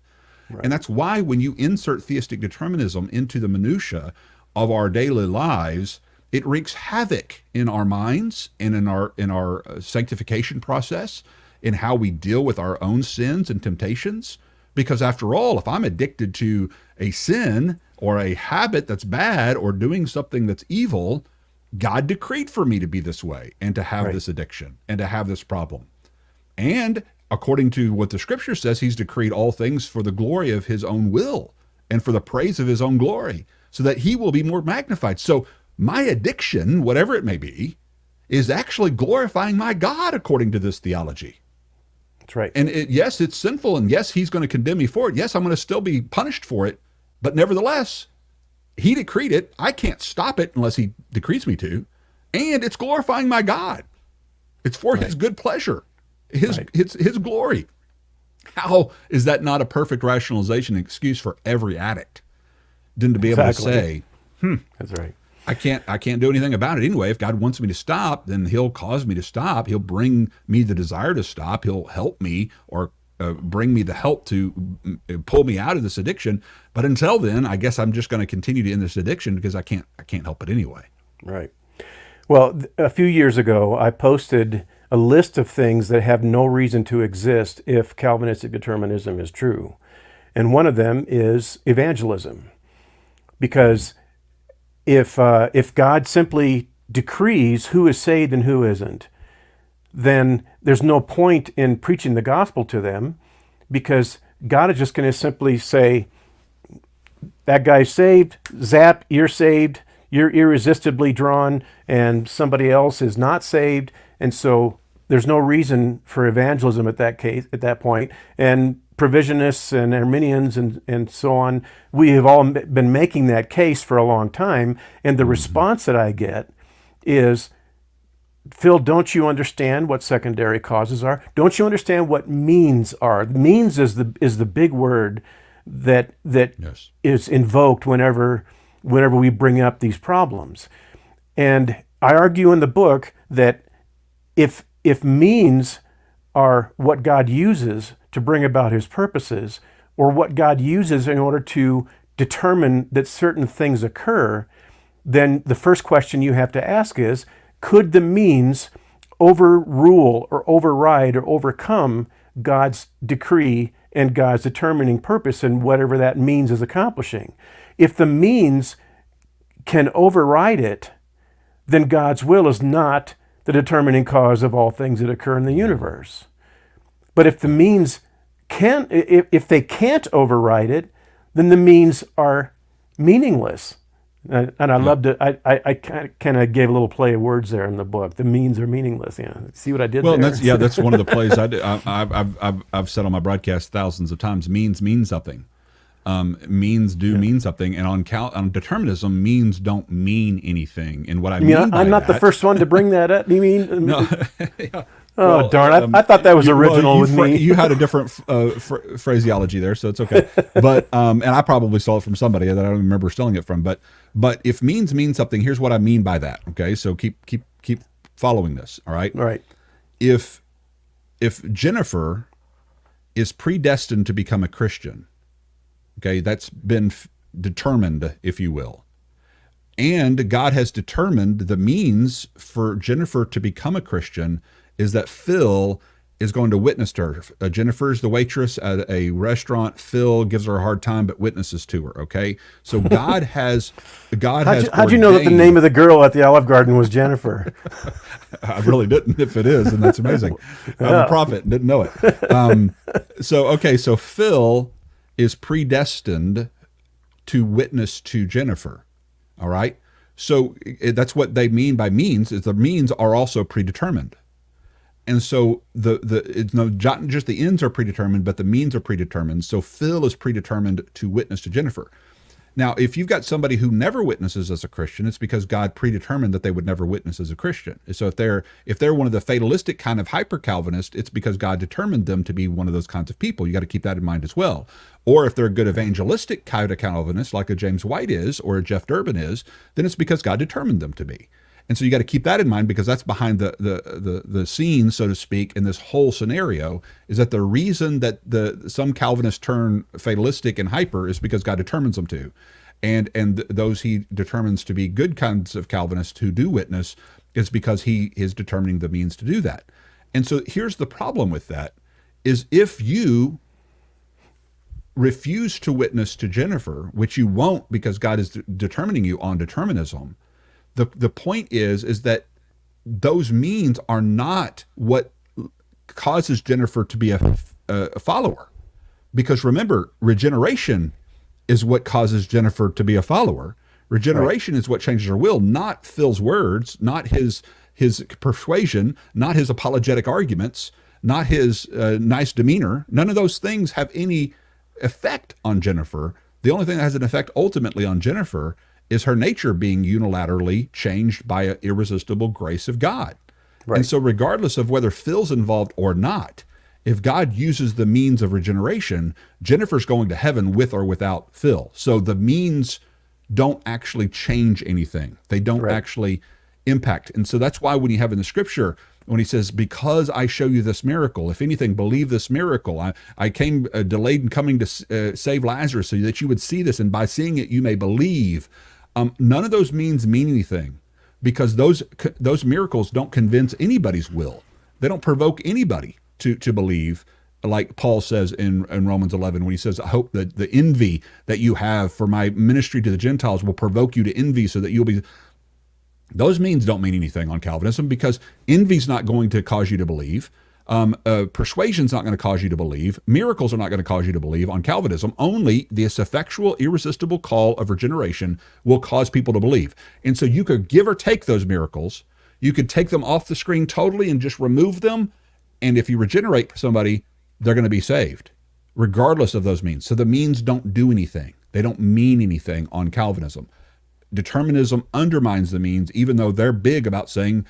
S2: Right. And that's why when you insert theistic determinism into the minutia of our daily lives, it wreaks havoc in our minds and in our sanctification process, in how we deal with our own sins and temptations. Because after all, if I'm addicted to a sin or a habit that's bad, or doing something that's evil, God decreed for me to be this way, and to have this addiction, and to have this problem. And according to what the scripture says, he's decreed all things for the glory of his own will, and for the praise of his own glory, so that he will be more magnified. So my addiction, whatever it may be, is actually glorifying my God, according to this theology.
S1: That's right.
S2: And yes, it's sinful, and yes, he's going to condemn me for it. Yes, I'm going to still be punished for it. But nevertheless, he decreed it. I can't stop it unless he decrees me to. And it's glorifying my God. It's for his good pleasure, his glory. How is that not a perfect rationalization and excuse for every addict? Then to be able to say,
S1: that's right.
S2: I can't do anything about it anyway. If God wants me to stop, then he'll cause me to stop. He'll bring me the desire to stop. He'll help me, or bring me the help to pull me out of this addiction. But until then, I guess I'm just going to continue to in this addiction, because I can't help it anyway.
S1: Right. Well, a few years ago, I posted a list of things that have no reason to exist if Calvinistic determinism is true. And one of them is evangelism. Because if God simply decrees who is saved and who isn't, then there's no point in preaching the gospel to them, because God is just going to simply say, that guy's saved, zap, you're saved, you're irresistibly drawn, and somebody else is not saved. And so there's no reason for evangelism at that point. And provisionists and Arminians and so on, we have all been making that case for a long time. And the response that I get is, Phil, don't you understand what secondary causes are? Don't you understand what means are? Means is the big word that is invoked whenever we bring up these problems. And I argue in the book that if means are what God uses to bring about his purposes, or what God uses in order to determine that certain things occur, then the first question you have to ask is, could the means overrule or override or overcome God's decree and God's determining purpose in whatever that means is accomplishing? If the means can override it, then God's will is not the determining cause of all things that occur in the universe. But if the means if they can't override it, then the means are meaningless. And I loved it. I kind of gave a little play of words there in the book. The means are meaningless. Yeah. See what I did
S2: Well,
S1: there?
S2: that's one of the plays I do. I've said on my broadcast thousands of times. Means mean something. Means do mean something, and on determinism, means don't mean anything. And what I mean by
S1: I'm not
S2: that,
S1: the first one to bring that up. You mean?
S2: No.
S1: Oh,
S2: Well,
S1: darn! I thought that was original with me.
S2: You had a different phraseology there, so it's okay. But and I probably stole it from somebody that I don't remember stealing it from. But if means mean something, here's what I mean by that. Okay, so keep following this. All right.
S1: All right.
S2: If Jennifer is predestined to become a Christian, okay, that's been determined, if you will. And God has determined the means for Jennifer to become a Christian is that Phil is going to witness to her. Jennifer's the waitress at a restaurant. Phil gives her a hard time, but witnesses to her. Okay, so God has
S1: How'd you know that the name of the girl at the Olive Garden was Jennifer?
S2: I really didn't. If it is, and that's amazing. I'm a prophet, didn't know it. So Phil is predestined to witness to Jennifer. All right. So that's what they mean by means, is the means are also predetermined. And so it's not just the ends are predetermined, but the means are predetermined. So Phil is predetermined to witness to Jennifer. Now, if you've got somebody who never witnesses as a Christian, it's because God predetermined that they would never witness as a Christian. So if they're one of the fatalistic kind of hyper-Calvinist, it's because God determined them to be one of those kinds of people. You got to keep that in mind as well. Or if they're a good evangelistic kind of Calvinist, like a James White is or a Jeff Durbin is, then it's because God determined them to be. And so you got to keep that in mind, because that's behind the scenes, so to speak, in this whole scenario, is that the reason that some Calvinists turn fatalistic and hyper is because God determines them to. And those he determines to be good kinds of Calvinists who do witness is because he is determining the means to do that. And so here's the problem with that, is if you refuse to witness to Jennifer, which you won't because God is determining you on determinism, the point is that those means are not what causes Jennifer to be a follower. Because remember, regeneration is what causes Jennifer to be a follower. Regeneration is what changes her will, not Phil's words, not his persuasion, not his apologetic arguments, not his nice demeanor. None of those things have any effect on Jennifer. The only thing that has an effect ultimately on Jennifer is her nature being unilaterally changed by an irresistible grace of God. Right. And so regardless of whether Phil's involved or not, if God uses the means of regeneration, Jennifer's going to heaven with or without Phil. So the means don't actually change anything. They don't actually impact. And so that's why when you have in the scripture, when he says, because I show you this miracle, if anything, believe this miracle. I came delayed in coming to save Lazarus so that you would see this, and by seeing it, you may believe. None of those means mean anything, because those miracles don't convince anybody's will. They don't provoke anybody to believe, like Paul says in Romans 11, when he says, I hope that the envy that you have for my ministry to the Gentiles will provoke you to envy so that you'll be... Those means don't mean anything on Calvinism, because envy's not going to cause you to believe. Persuasion's not going to cause you to believe. Miracles are not going to cause you to believe on Calvinism. Only this effectual, irresistible call of regeneration will cause people to believe. And so you could give or take those miracles. You could take them off the screen totally and just remove them. And if you regenerate somebody, they're going to be saved, regardless of those means. So the means don't do anything. They don't mean anything on Calvinism. Determinism undermines the means, even though they're big about saying,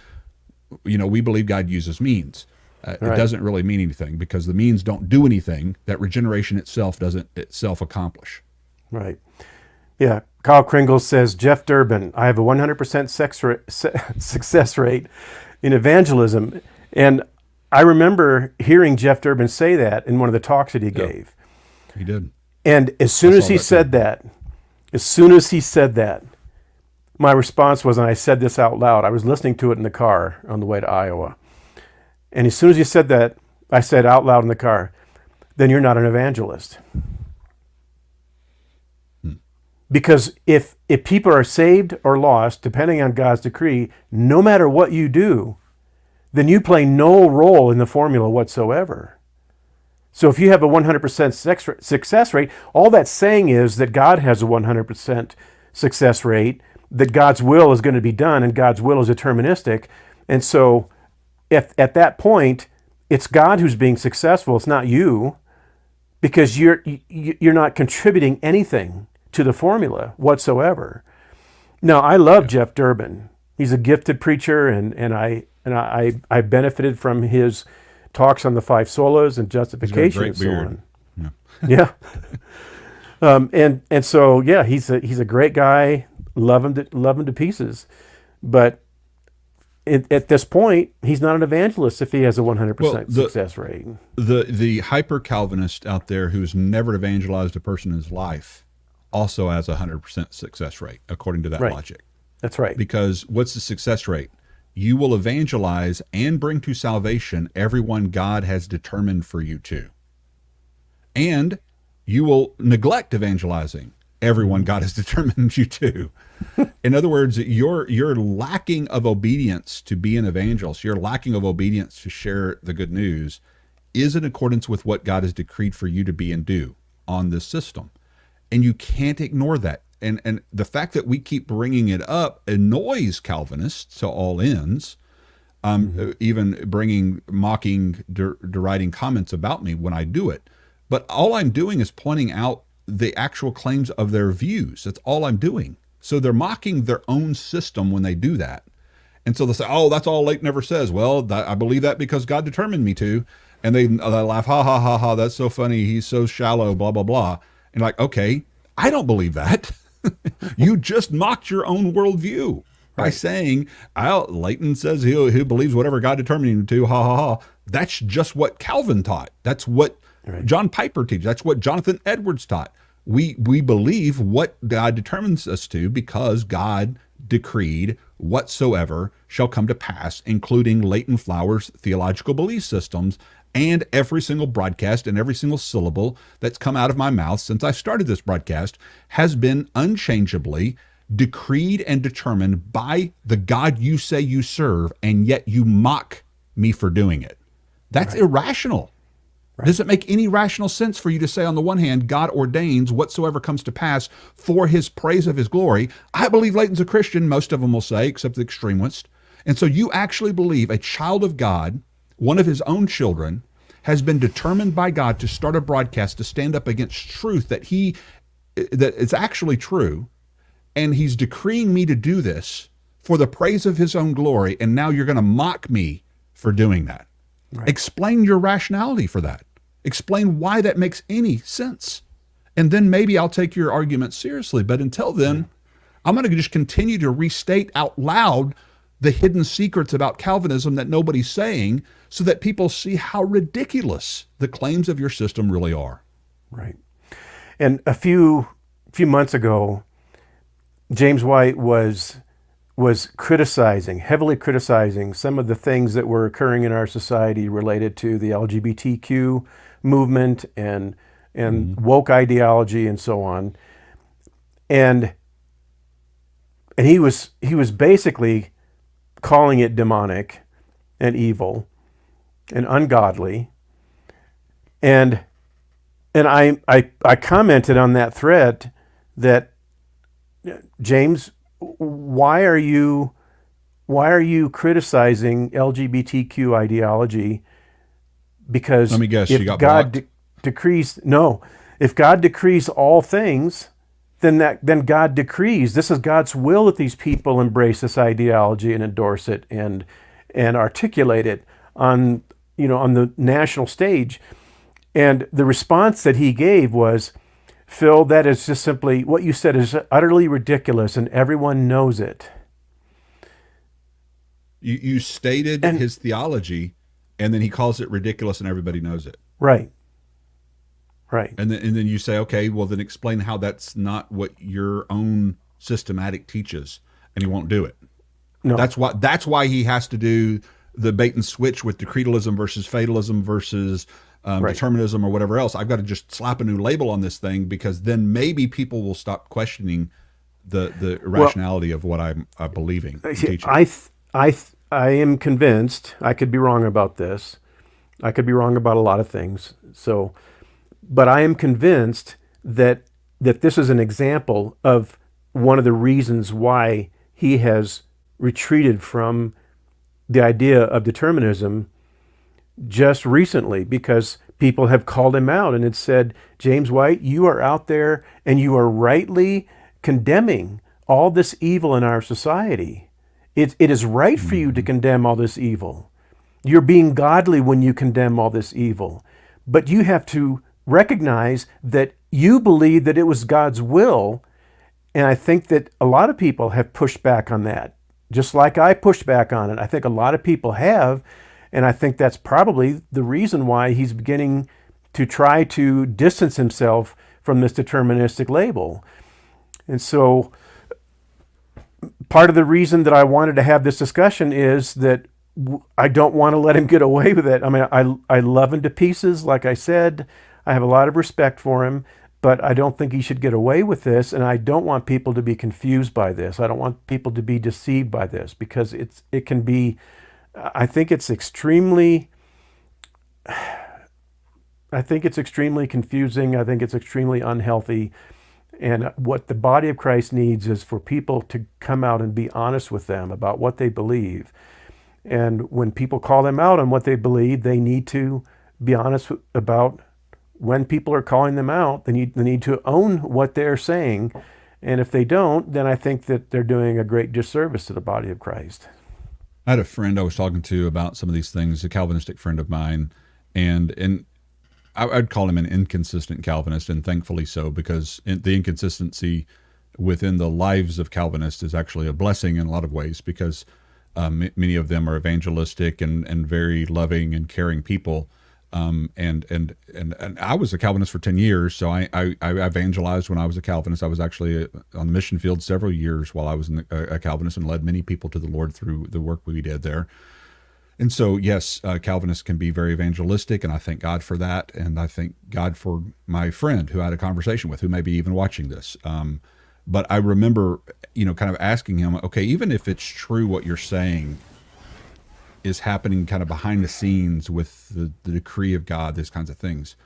S2: we believe God uses means. It doesn't really mean anything, because the means don't do anything that regeneration itself doesn't itself accomplish.
S1: Right. Yeah. Kyle Kringle says, Jeff Durbin, I have a 100% success rate in evangelism. And I remember hearing Jeff Durbin say that in one of the talks that he gave.
S2: He did.
S1: And as soon as he said that, my response was, and I said this out loud, I was listening to it in the car on the way to Iowa. And as soon as you said that, I said out loud in the car, then you're not an evangelist. Because if people are saved or lost, depending on God's decree, no matter what you do, then you play no role in the formula whatsoever. So if you have a 100% success rate, all that's saying is that God has a 100% success rate, that God's will is going to be done, and God's will is deterministic. And so at that point, it's God who's being successful. It's not you, because you're not contributing anything to the formula whatsoever. Now, I love Jeff Durbin. He's a gifted preacher, and I benefited from his talks on the 5 solas and justification and so on. Yeah. And so yeah, he's a great guy. Love him to pieces. But at this point, he's not an evangelist if he has a 100% success rate.
S2: The hyper Calvinist out there who's never evangelized a person in his life also has a 100% success rate, according to that logic.
S1: That's right.
S2: Because what's the success rate? You will evangelize and bring to salvation everyone God has determined for you to. And you will neglect evangelizing everyone God has determined you to. In other words, your lacking of obedience to be an evangelist, your lacking of obedience to share the good news is in accordance with what God has decreed for you to be and do on this system. And you can't ignore that. And the fact that we keep bringing it up annoys Calvinists to all ends, even bringing mocking, deriding comments about me when I do it. But all I'm doing is pointing out the actual claims of their views. That's all I'm doing. So they're mocking their own system when they do that. And so they'll say, oh, that's all Leighton ever says. Well, I believe that because God determined me to. And they laugh, ha, ha, ha, ha, that's so funny. He's so shallow, blah, blah, blah. And like, okay, I don't believe that. You just mocked your own worldview by saying, Leighton says he believes whatever God determined him to, ha, ha, ha. That's just what Calvin taught. That's what John Piper teaches. That's what Jonathan Edwards taught. We believe what God determines us to because God decreed whatsoever shall come to pass, including Leighton Flowers' theological belief systems and every single broadcast and every single syllable that's come out of my mouth since I started this broadcast has been unchangeably decreed and determined by the God you say you serve, and yet you mock me for doing it. That's irrational. Does it make any rational sense for you to say, on the one hand, God ordains whatsoever comes to pass for his praise of his glory? I believe Leighton's a Christian, most of them will say, except the extremist. And so you actually believe a child of God, one of his own children, has been determined by God to start a broadcast to stand up against truth that is actually true, and he's decreeing me to do this for the praise of his own glory, and now you're going to mock me for doing that. Right. Explain your rationality for that. Explain why that makes any sense. And then maybe I'll take your argument seriously. But until then, I'm going to just continue to restate out loud the hidden secrets about Calvinism that nobody's saying, so that people see how ridiculous the claims of your system really are.
S1: Right. And a few months ago, James White was heavily criticizing some of the things that were occurring in our society related to the LGBTQ movement and woke ideology and so on. And he was basically calling it demonic and evil and ungodly. And I commented on that thread that, James, why are you criticizing LGBTQ ideology? Because
S2: let me guess,
S1: if
S2: you got
S1: God decrees, no, if God decrees all things, then God decrees. This is God's will that these people embrace this ideology and endorse it and articulate it on the national stage. And the response that he gave was, Phil, that is just simply, what you said is utterly ridiculous, and everyone knows it.
S2: You stated his theology, and then he calls it ridiculous, and everybody knows it.
S1: Right.
S2: And then you say, okay, well then explain how that's not what your own systematic teaches, and he won't do it.
S1: No.
S2: That's why he has to do the bait and switch with decretalism versus fatalism versus determinism or whatever else. I've got to just slap a new label on this thing, because then maybe people will stop questioning the rationality of what I'm believing and teaching.
S1: I am convinced, I could be wrong about this. I could be wrong about a lot of things. But I am convinced that this is an example of one of the reasons why he has retreated from the idea of determinism just recently, because people have called him out and had said, James White, you are out there and you are rightly condemning all this evil in our society. It is right for you to condemn all this evil. You're being godly when you condemn all this evil. But you have to recognize that you believe that it was God's will. And I think that a lot of people have pushed back on that, just like I pushed back on it. I think a lot of people have. And I think that's probably the reason why he's beginning to try to distance himself from this deterministic label. And so part of the reason that I wanted to have this discussion is that I don't want to let him get away with it. I mean, I love him to pieces. Like I said, I have a lot of respect for him, but I don't think he should get away with this. And I don't want people to be confused by this. I don't want people to be deceived by this, because it can be, I think it's extremely confusing. I think it's extremely unhealthy. And what the body of Christ needs is for people to come out and be honest with them about what they believe. And when people call them out on what they believe, they need to be honest about when people are calling them out. They need to own what they're saying. And if they don't, then I think that they're doing a great disservice to the body of Christ.
S2: I had a friend I was talking to about some of these things, a Calvinistic friend of mine, and I'd call him an inconsistent Calvinist, and thankfully so, because the inconsistency within the lives of Calvinists is actually a blessing in a lot of ways, because many of them are evangelistic and very loving and caring people. And I was a Calvinist for 10 years, so I evangelized when I was a Calvinist. I was actually on the mission field several years while I was a Calvinist, and led many people to the Lord through the work we did there. And so, yes, Calvinists can be very evangelistic, and I thank God for that. And I thank God for my friend who I had a conversation with, who may be even watching this. But I remember, kind of asking him, okay, even if it's true what you're saying is happening kind of behind the scenes with the decree of God, these kinds of things,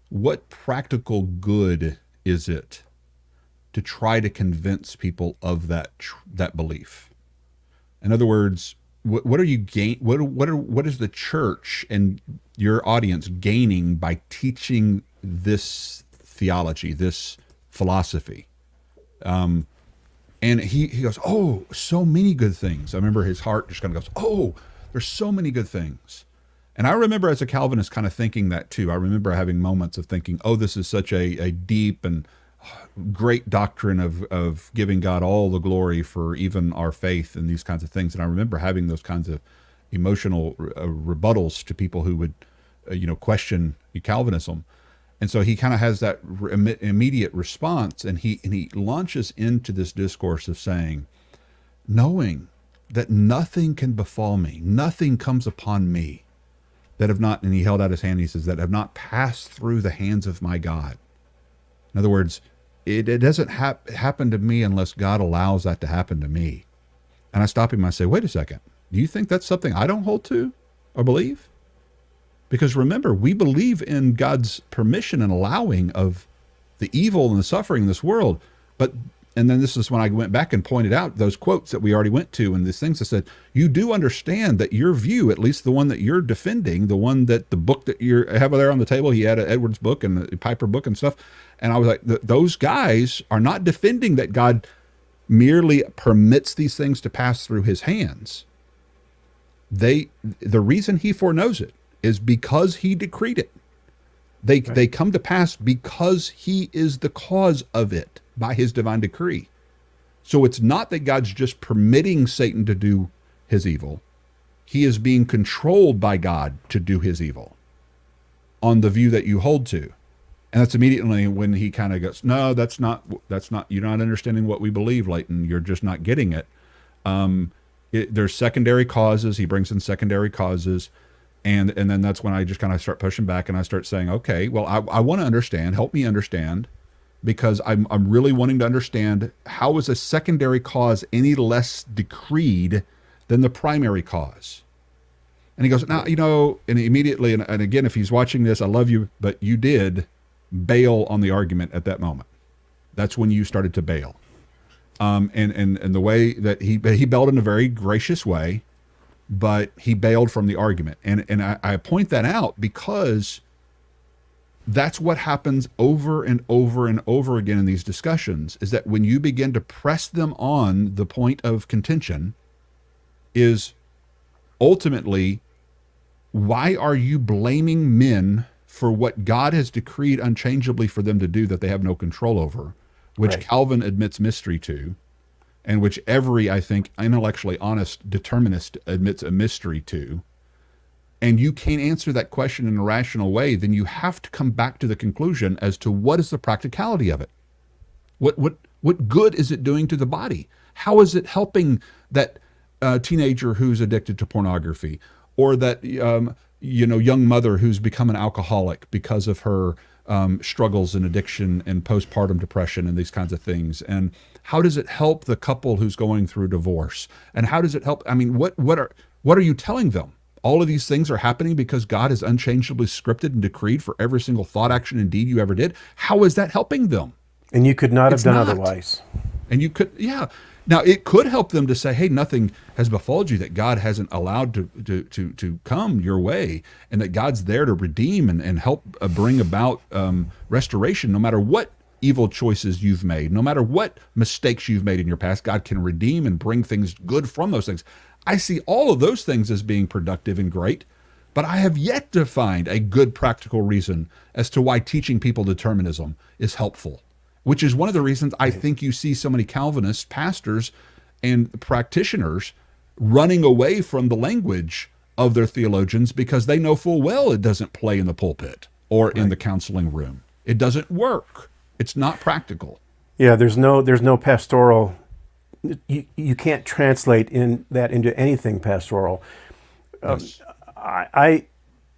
S2: what practical good is it to try to convince people of that belief? In other words, what are you what is the church and your audience gaining by teaching this theology, this philosophy? And he goes, oh, so many good things. I remember his heart just kind of goes, oh, there's so many good things. And I remember as a Calvinist kind of thinking that too. I remember having moments of thinking, oh, this is such a deep and great doctrine of giving God all the glory for even our faith and these kinds of things. And I remember having those kinds of emotional rebuttals to people who would, question Calvinism. And so he kind of has that immediate response, and he launches into this discourse of saying, knowing that nothing can befall me, nothing comes upon me that have not, and he held out his hand, and he says, that have not passed through the hands of my God. In other words, it doesn't happen to me unless God allows that to happen to me. And I stop him and I say, wait a second, do you think that's something I don't hold to or believe? Because remember, we believe in God's permission and allowing of the evil and the suffering in this world. And then this is when I went back and pointed out those quotes that we already went to and these things. I said, you do understand that your view, at least the one that you're defending, the one that the book that you have there on the table, he had an Edwards book and a Piper book and stuff. And I was like, those guys are not defending that God merely permits these things to pass through his hands. The reason he foreknows it is because he decreed it. They come to pass because he is the cause of it by his divine decree. So it's not that God's just permitting Satan to do his evil. He is being controlled by God to do his evil on the view that you hold to. And that's immediately when he kind of goes, no, that's not, you're not understanding what we believe, Leighton. You're just not getting it. There's secondary causes. He brings in secondary causes. And then that's when I just kind of start pushing back and I start saying, okay, well, I want to understand, help me understand, because I'm really wanting to understand, how is a secondary cause any less decreed than the primary cause? And he goes, now, and immediately, and again, if he's watching this, I love you, but you did bail on the argument at that moment. That's when you started to bail. And the way that he bailed in a very gracious way, but he bailed from the argument. And I point that out because that's what happens over and over and over again in these discussions, is that when you begin to press them on the point of contention, is ultimately, why are you blaming men for what God has decreed unchangeably for them to do that they have no control over, which
S1: Right.
S2: Calvin admits mystery to, and which every, I think, intellectually honest determinist admits a mystery to, and you can't answer that question in a rational way, then you have to come back to the conclusion as to what is the practicality of it. What good is it doing to the body? How is it helping that teenager who's addicted to pornography, or that young mother who's become an alcoholic because of her struggles and addiction and postpartum depression and these kinds of things? And how does it help the couple who's going through divorce? And how does it help? I mean, what are you telling them? All of these things are happening because God has unchangeably scripted and decreed for every single thought, action, and deed you ever did. How is that helping them?
S1: And you could not
S2: It's
S1: have done
S2: not.
S1: otherwise.
S2: And you could, yeah. Now, it could help them to say, hey, nothing has befalled you that God hasn't allowed to come your way, and that God's there to redeem and help bring about restoration. No matter what evil choices you've made, no matter what mistakes you've made in your past, God can redeem and bring things good from those things. I see all of those things as being productive and great, but I have yet to find a good practical reason as to why teaching people determinism is helpful, which is one of the reasons I think you see so many Calvinist pastors and practitioners running away from the language of their theologians, because they know full well it doesn't play in the pulpit or in the counseling room. It doesn't work. It's not practical.
S1: Yeah, there's no pastoral. You can't translate that into anything pastoral.
S2: Yes.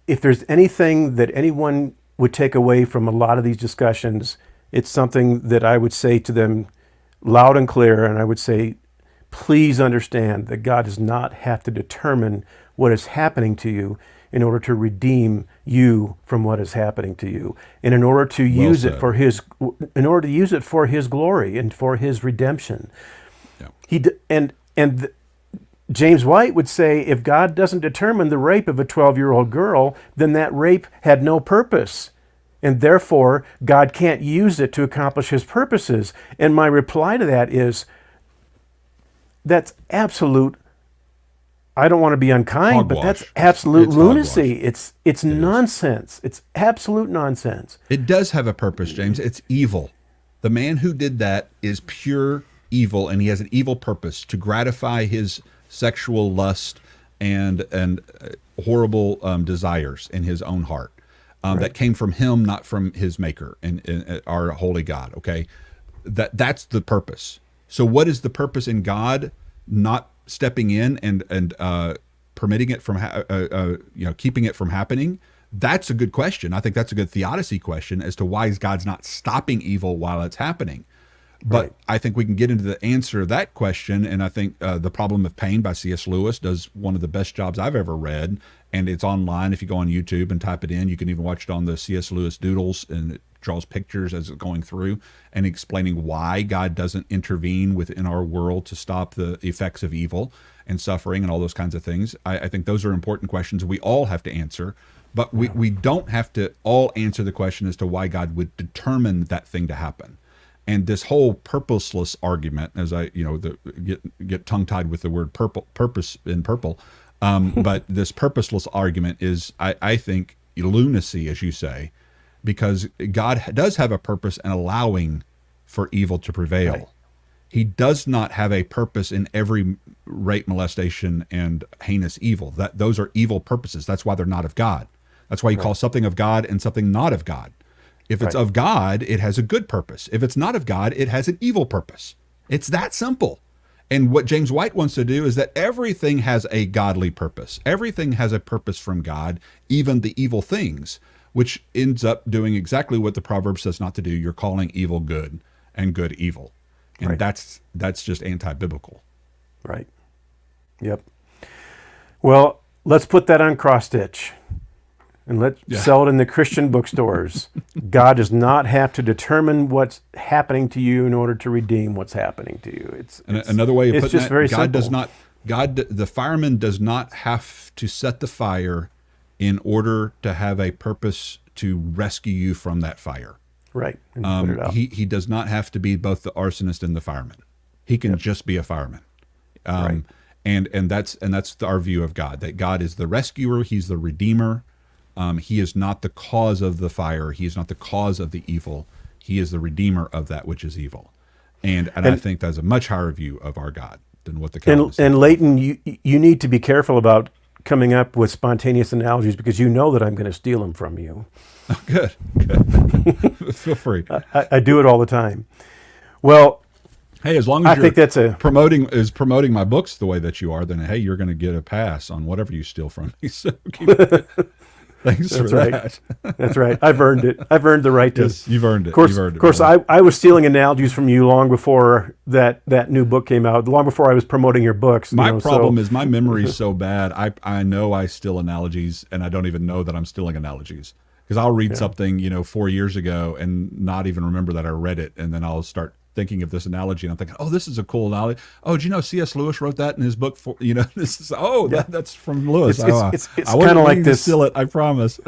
S1: If there's anything that anyone would take away from a lot of these discussions, it's something that I would say to them loud and clear, and I would say, please understand that God does not have to determine what is happening to you in order to redeem you from what is happening to you, and in order to use it for his glory and for his redemption.
S2: Yeah.
S1: James White would say, if God doesn't determine the rape of a 12-year-old girl, then that rape had no purpose, and therefore God can't use it to accomplish his purposes. And my reply to that is, that's absolute, I don't want to be unkind, but that's absolute lunacy. It's nonsense. It's absolute nonsense.
S2: It does have a purpose, James. It's evil. The man who did that is pure evil, and he has an evil purpose to gratify his sexual lust and horrible desires in his own heart that came from him, not from his maker and our holy God. Okay, that's the purpose. So what is the purpose in God not stepping in and permitting it from keeping it from happening? That's a good question. I think that's a good theodicy question as to why God's not stopping evil while it's happening. But I think we can get into the answer to that question, and I think The Problem of Pain by C.S. Lewis does one of the best jobs I've ever read, and it's online. If you go on YouTube and type it in, you can even watch it on the C.S. Lewis Doodles, and it draws pictures as it's going through and explaining why God doesn't intervene within our world to stop the effects of evil and suffering and all those kinds of things. I think those are important questions we all have to answer, but we don't have to all answer the question as to why God would determine that thing to happen. And this whole purposeless argument, as I get tongue tied with the word purpose in purple, but this purposeless argument is, I think, lunacy, as you say, because God does have a purpose in allowing for evil to prevail. Right. He does not have a purpose in every rape, molestation, and heinous evil. Those are evil purposes. That's why they're not of God. That's why you call something of God and something not of God. If it's of God, it has a good purpose. If it's not of God, it has an evil purpose. It's that simple. And what James White wants to do is that everything has a godly purpose. Everything has a purpose from God, even the evil things, which ends up doing exactly what the proverb says not to do. You're calling evil good and good evil. And that's just anti-biblical.
S1: Right. Yep. Well, let's put that on cross stitch. and let's sell it in the Christian bookstores. God does not have to determine what's happening to you in order to redeem what's happening to you. It's
S2: another way of
S1: it's
S2: putting
S1: just
S2: that,
S1: very
S2: God
S1: simple.
S2: does not, the fireman does not have to set the fire in order to have a purpose to rescue you from that fire.
S1: Right. And put it out.
S2: He does not have to be both the arsonist and the fireman. He can just be a fireman.
S1: Right.
S2: And that's our view of God, that God is the rescuer. He's the redeemer. He is not the cause of the fire. He is not the cause of the evil. He is the redeemer of that which is evil. And I think that's a much higher view of our God than what the Calvinists
S1: And Leighton, you need to be careful about coming up with spontaneous analogies, because you know that I'm going to steal them from you.
S2: Oh, good. Feel free.
S1: I do it all the time. Well,
S2: Hey, as long as
S1: I think that's
S2: promoting my books the way that you are, then hey, you're going to get a pass on whatever you steal from me. So thanks for that.
S1: That's right. I've earned it. I've earned the right to.
S2: Yes, you've earned it.
S1: Of course, I was stealing analogies from you long before that new book came out. Long before I was promoting your books.
S2: My problem is my memory is so bad. I know I steal analogies, and I don't even know that I'm stealing analogies, because I'll read something 4 years ago and not even remember that I read it, and then I'll start thinking of this analogy, and I'm thinking, oh, this is a cool analogy. Oh, do you know C.S. Lewis wrote that in his book? This is that's from Lewis.
S1: It's
S2: I
S1: kind of like this.
S2: Steal it, I promise.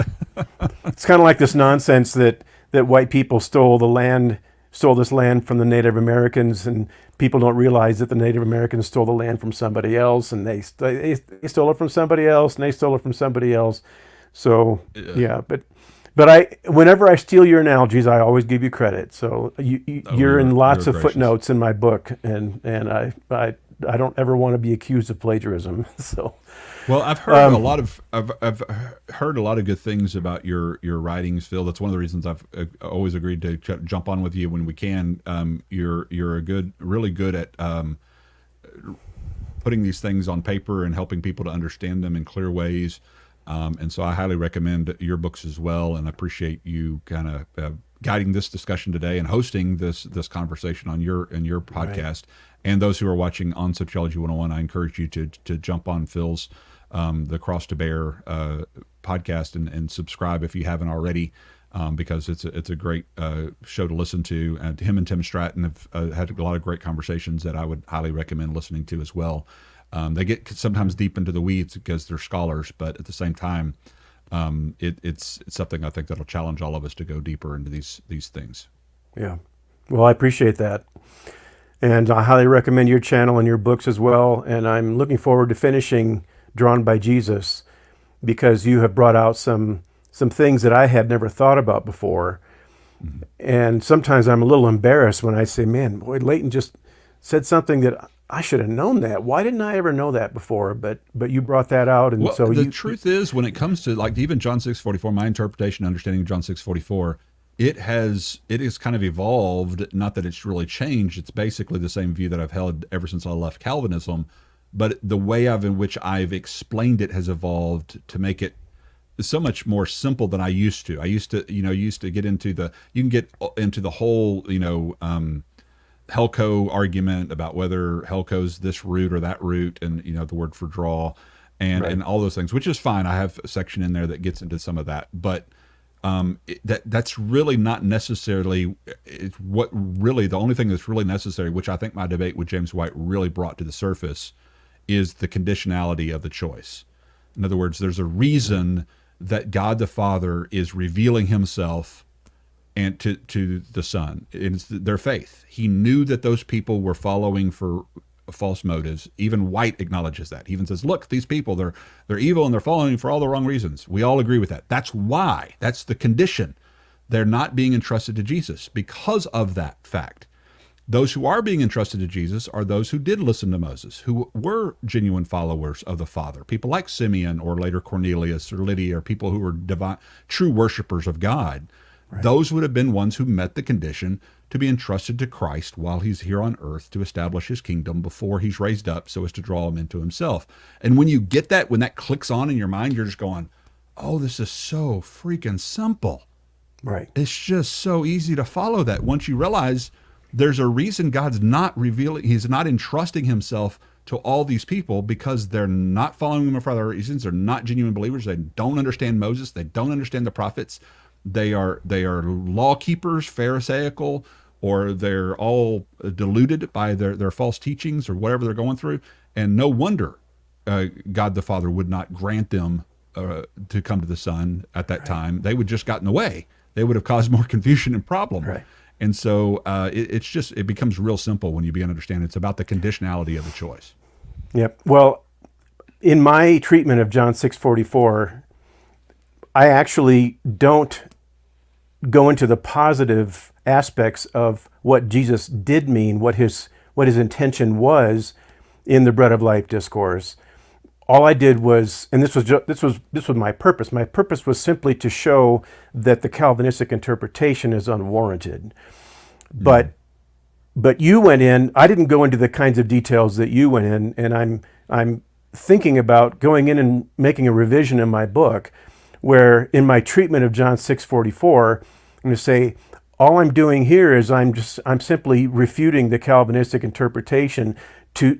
S1: It's kind of like this nonsense that white people stole this land from the Native Americans, and people don't realize that the Native Americans stole the land from somebody else, and they stole it from somebody else, and they stole it from somebody else. So But whenever I steal your analogies, I always give you credit. So you're in lots of footnotes in my book, and I don't ever want to be accused of plagiarism. So,
S2: well, I've heard I've heard a lot of good things about your writings, Phil. That's one of the reasons I've always agreed to jump on with you when we can. You're really good at putting these things on paper and helping people to understand them in clear ways. And so I highly recommend your books as well, and I appreciate you kind of guiding this discussion today and hosting this conversation on your podcast. Right. And those who are watching on Sociology 101, I encourage you to jump on Phil's the Cross To Bair podcast and subscribe if you haven't already, because it's a great show to listen to. Him and Tim Stratton have had a lot of great conversations that I would highly recommend listening to as well. They get sometimes deep into the weeds because they're scholars, but at the same time, it's something I think that'll challenge all of us to go deeper into these things.
S1: Yeah. Well, I appreciate that. And I highly recommend your channel and your books as well. And I'm looking forward to finishing Drawn by Jesus, because you have brought out some things that I had never thought about before. Mm-hmm. And sometimes I'm a little embarrassed when I say, man, boy, Leighton just said something that I should have known that. Why didn't I ever know that before? But you brought that out, and so
S2: the truth is, when it comes to like even John 6:44, my interpretation, understanding of John 6:44, it has kind of evolved. Not that it's really changed. It's basically the same view that I've held ever since I left Calvinism, but the way in which I've explained it has evolved to make it so much more simple than I used to. I used to get into the whole Helco argument about whether Helco's this root or that root, and the word for draw, and all those things, which is fine. I have a section in there that gets into some of that, but that's really not necessarily the only thing that's really necessary, which I think my debate with James White really brought to the surface, is the conditionality of the choice. In other words, there's a reason that God the Father is revealing himself and to the Son. It's their faith. He knew that those people were following for false motives. Even White acknowledges that. He even says, look, these people, they're evil and they're following for all the wrong reasons. We all agree with that. That's why. That's the condition. They're not being entrusted to Jesus because of that fact. Those who are being entrusted to Jesus are those who did listen to Moses, who were genuine followers of the Father. People like Simeon, or later Cornelius or Lydia, or people who were divine, true worshipers of God. Right. Those would have been ones who met the condition to be entrusted to Christ while he's here on earth to establish his kingdom before he's raised up so as to draw them into himself. And when you get that, when that clicks on in your mind, you're just going, oh, this is so freaking simple.
S1: Right.
S2: It's just so easy to follow that once you realize there's a reason God's not revealing, he's not entrusting himself to all these people because they're not following him for other reasons. They're not genuine believers. They don't understand Moses. They don't understand the prophets. They are law keepers, Pharisaical, or they're all deluded by their false teachings or whatever they're going through. And no wonder God the Father would not grant them to come to the Son at that time. They would just got in the way. They would have caused more confusion and problem.
S1: Right.
S2: And so it becomes real simple when you begin to understand it's about the conditionality of the choice.
S1: Yep. Well, in my treatment of John 6:44, I actually don't go into the positive aspects of what Jesus did mean, what his intention was in the Bread of Life discourse. All I did was, and this was my purpose. My purpose was simply to show that the Calvinistic interpretation is unwarranted. But you went in. I didn't go into the kinds of details that you went in, and I'm thinking about going in and making a revision in my book, where in my treatment of John 6:44, I'm going to say all I'm doing here is I'm simply refuting the Calvinistic interpretation to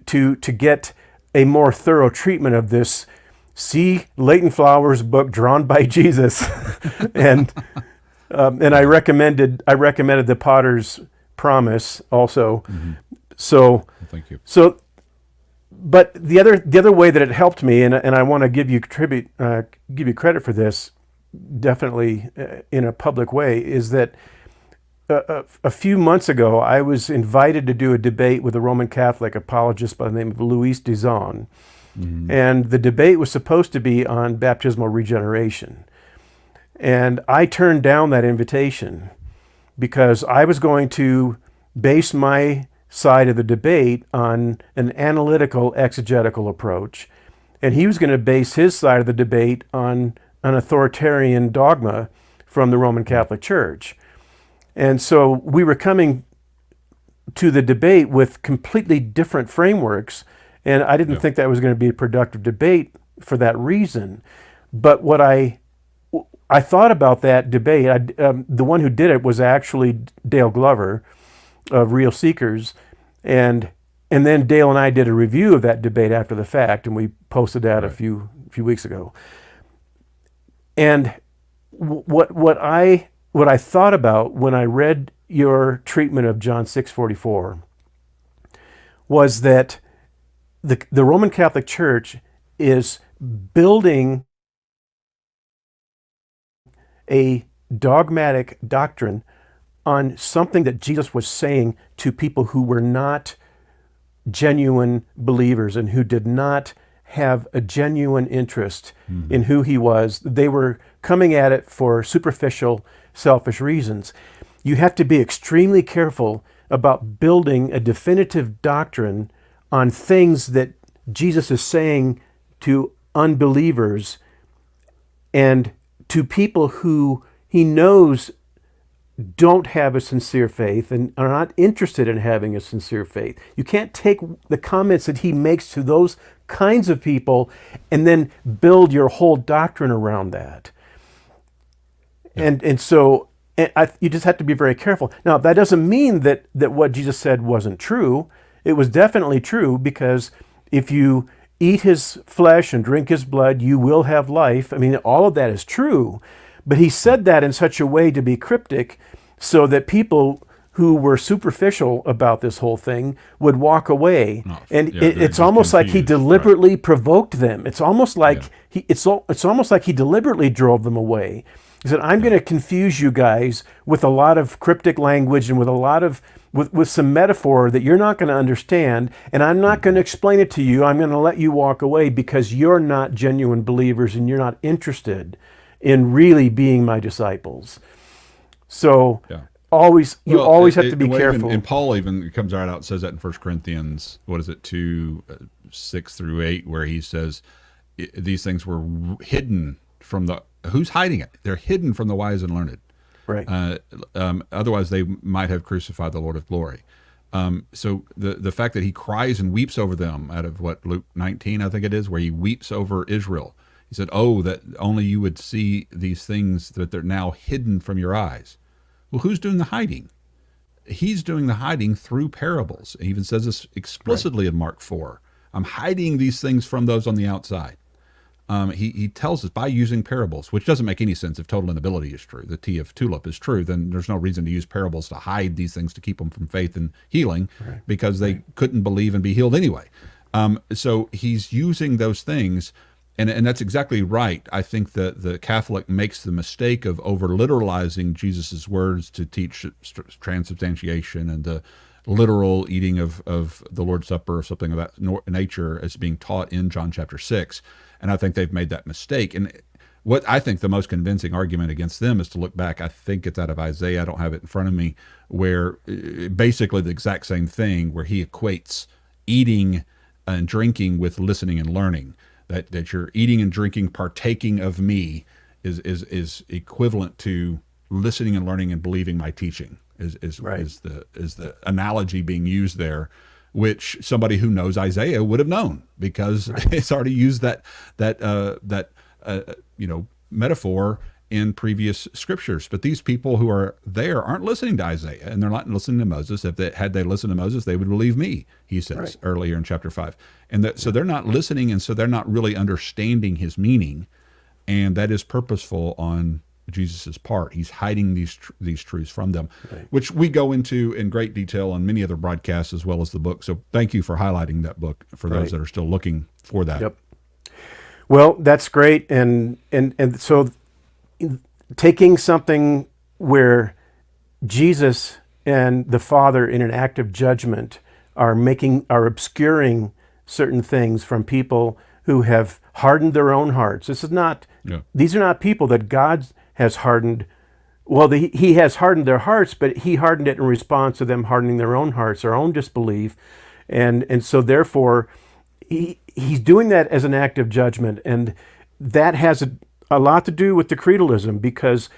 S1: get a more thorough treatment of this. See Leighton Flower's book, Drawn by Jesus, and I recommended the Potter's Promise also.
S2: Mm-hmm.
S1: So
S2: thank you.
S1: So, but the other way that it helped me, and I want to give you credit for this, definitely in a public way, is that a few months ago, I was invited to do a debate with a Roman Catholic apologist by the name of Louis Dizon. Mm-hmm. And the debate was supposed to be on baptismal regeneration. And I turned down that invitation because I was going to base my side of the debate on an analytical exegetical approach. And he was going to base his side of the debate on an authoritarian dogma from the Roman Catholic Church. And so we were coming to the debate with completely different frameworks, and I didn't think that was going to be a productive debate for that reason. But what I thought about that debate, the one who did it was actually Dale Glover of Real Seekers, and then Dale and I did a review of that debate after the fact, and we posted that a few weeks ago. And what I thought about when I read your treatment of John 6:44 was that the Roman Catholic Church is building a dogmatic doctrine on something that Jesus was saying to people who were not genuine believers and who did not have a genuine interest in who he was. They were coming at it for superficial, selfish reasons. You have to be extremely careful about building a definitive doctrine on things that Jesus is saying to unbelievers and to people who he knows don't have a sincere faith and are not interested in having a sincere faith. You can't take the comments that he makes to those kinds of people and then build your whole doctrine around that. And so you just have to be very careful. Now, that doesn't mean that what Jesus said wasn't true. It was definitely true, because if you eat his flesh and drink his blood, you will have life. I mean, all of that is true. But he said that in such a way to be cryptic so that people who were superficial about this whole thing would walk away. It's almost like he deliberately provoked them. It's almost like it's almost like he deliberately drove them away. He said, I'm going to confuse you guys with a lot of cryptic language and with a lot of with some metaphor that you're not going to understand, and I'm not going to explain it to you. I'm going to let you walk away because you're not genuine believers and you're not interested in really being my disciples. So always have to be careful.
S2: And Paul even comes right out and says that in 1 Corinthians, 2:6-8, where he says these things were hidden from the, who's hiding it? They're hidden from the wise and learned.
S1: Right.
S2: Otherwise, they might have crucified the Lord of glory. So the fact that he cries and weeps over them, out of Luke 19, I think it is, where he weeps over Israel. He said, "Oh, that only you would see these things, that they're now hidden from your eyes." Well, who's doing the hiding? He's doing the hiding through parables. He even says this explicitly in Mark 4. I'm hiding these things from those on the outside. He tells us by using parables, which doesn't make any sense if total inability is true. The T of tulip is true, then there's no reason to use parables to hide these things to keep them from faith and healing, because they couldn't believe and be healed anyway. So he's using those things, and that's exactly right. I think that the Catholic makes the mistake of over-literalizing Jesus's words to teach transubstantiation and the literal eating of the Lord's Supper or something of that nature as being taught in John chapter 6. And I think they've made that mistake. And what I think the most convincing argument against them is to look back. I think it's out of Isaiah. I don't have it in front of me, where basically the exact same thing, where he equates eating and drinking with listening and learning. That you're eating and drinking, partaking of me is equivalent to listening and learning and believing my teaching. Is the analogy being used there, which somebody who knows Isaiah would have known, because it's already used that metaphor in previous scriptures. But these people who are there aren't listening to Isaiah, and they're not listening to Moses. If they listened to Moses, they would believe me, he says earlier in chapter 5. And so they're not listening, and so they're not really understanding his meaning, and that is purposeful on Jesus's part. He's hiding these truths from them, which we go into in great detail on many other broadcasts as well as the book. So thank you for highlighting that book for those that are still looking for that.
S1: Yep. Well, that's great, and so taking something where Jesus and the Father in an act of judgment are obscuring certain things from people who have hardened their own hearts. These are not people that God has hardened. Well, he has hardened their hearts, but he hardened it in response to them hardening their own hearts, their own disbelief. And so therefore, he's doing that as an act of judgment. And that has a lot to do with the creedalism, because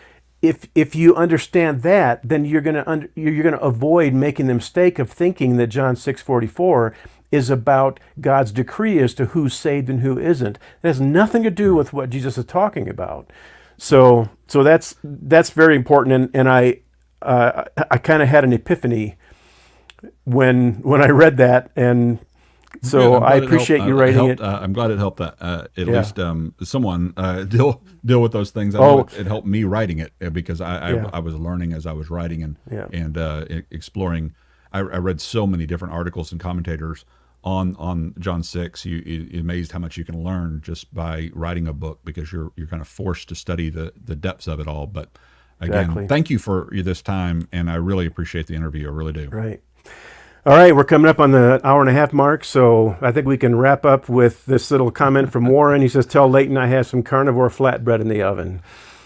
S1: if you understand that, then you're going to avoid making the mistake of thinking that John 6:44 is about God's decree as to who's saved and who isn't. It has nothing to do with what Jesus is talking about. So that's very important, and I kind of had an epiphany when I read that, and so I appreciate you writing it.
S2: I'm glad it helped that at least someone deal with those things. I know it helped me writing it, because I was learning as I was writing and exploring. I read so many different articles and commentators on John 6. You're amazed how much you can learn just by writing a book, because you're kind of forced to study the depths of it all. But again, thank you for this time, and I really appreciate the interview. I really do.
S1: Right. All right, we're coming up on the hour and a half mark, so I think we can wrap up with this little comment from Warren. He says, "Tell Leighton I have some carnivore flatbread in the oven."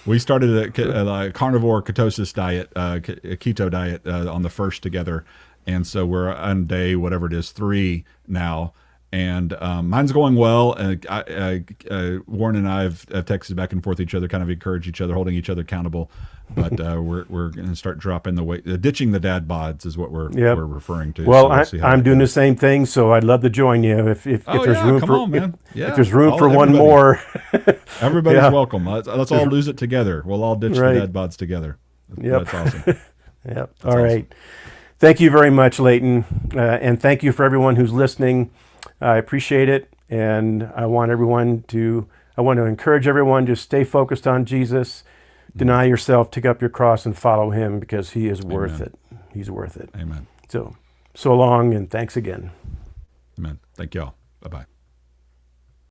S2: We started a carnivore ketosis diet, a keto diet on the 1st together. And so we're on day, whatever it is, 3 now. And mine's going well. Warren and I have texted back and forth each other, kind of encourage each other, holding each other accountable. But we're going to start dropping the weight. Ditching the dad bods is what we're referring to.
S1: Well, so I'm doing the same thing, so I'd love to join you if there's room if there's room for one more.
S2: Everybody's welcome. Let's all lose it together. We'll all ditch the dad bods together. That's awesome.
S1: All right. Thank you very much, Leighton, and thank you for everyone who's listening. I appreciate it, and I want to encourage everyone to stay focused on Jesus, deny yourself, take up your cross, and follow him, because he is worth it. He's worth it.
S2: Amen.
S1: So long, and thanks again.
S2: Amen. Thank y'all. Bye-bye.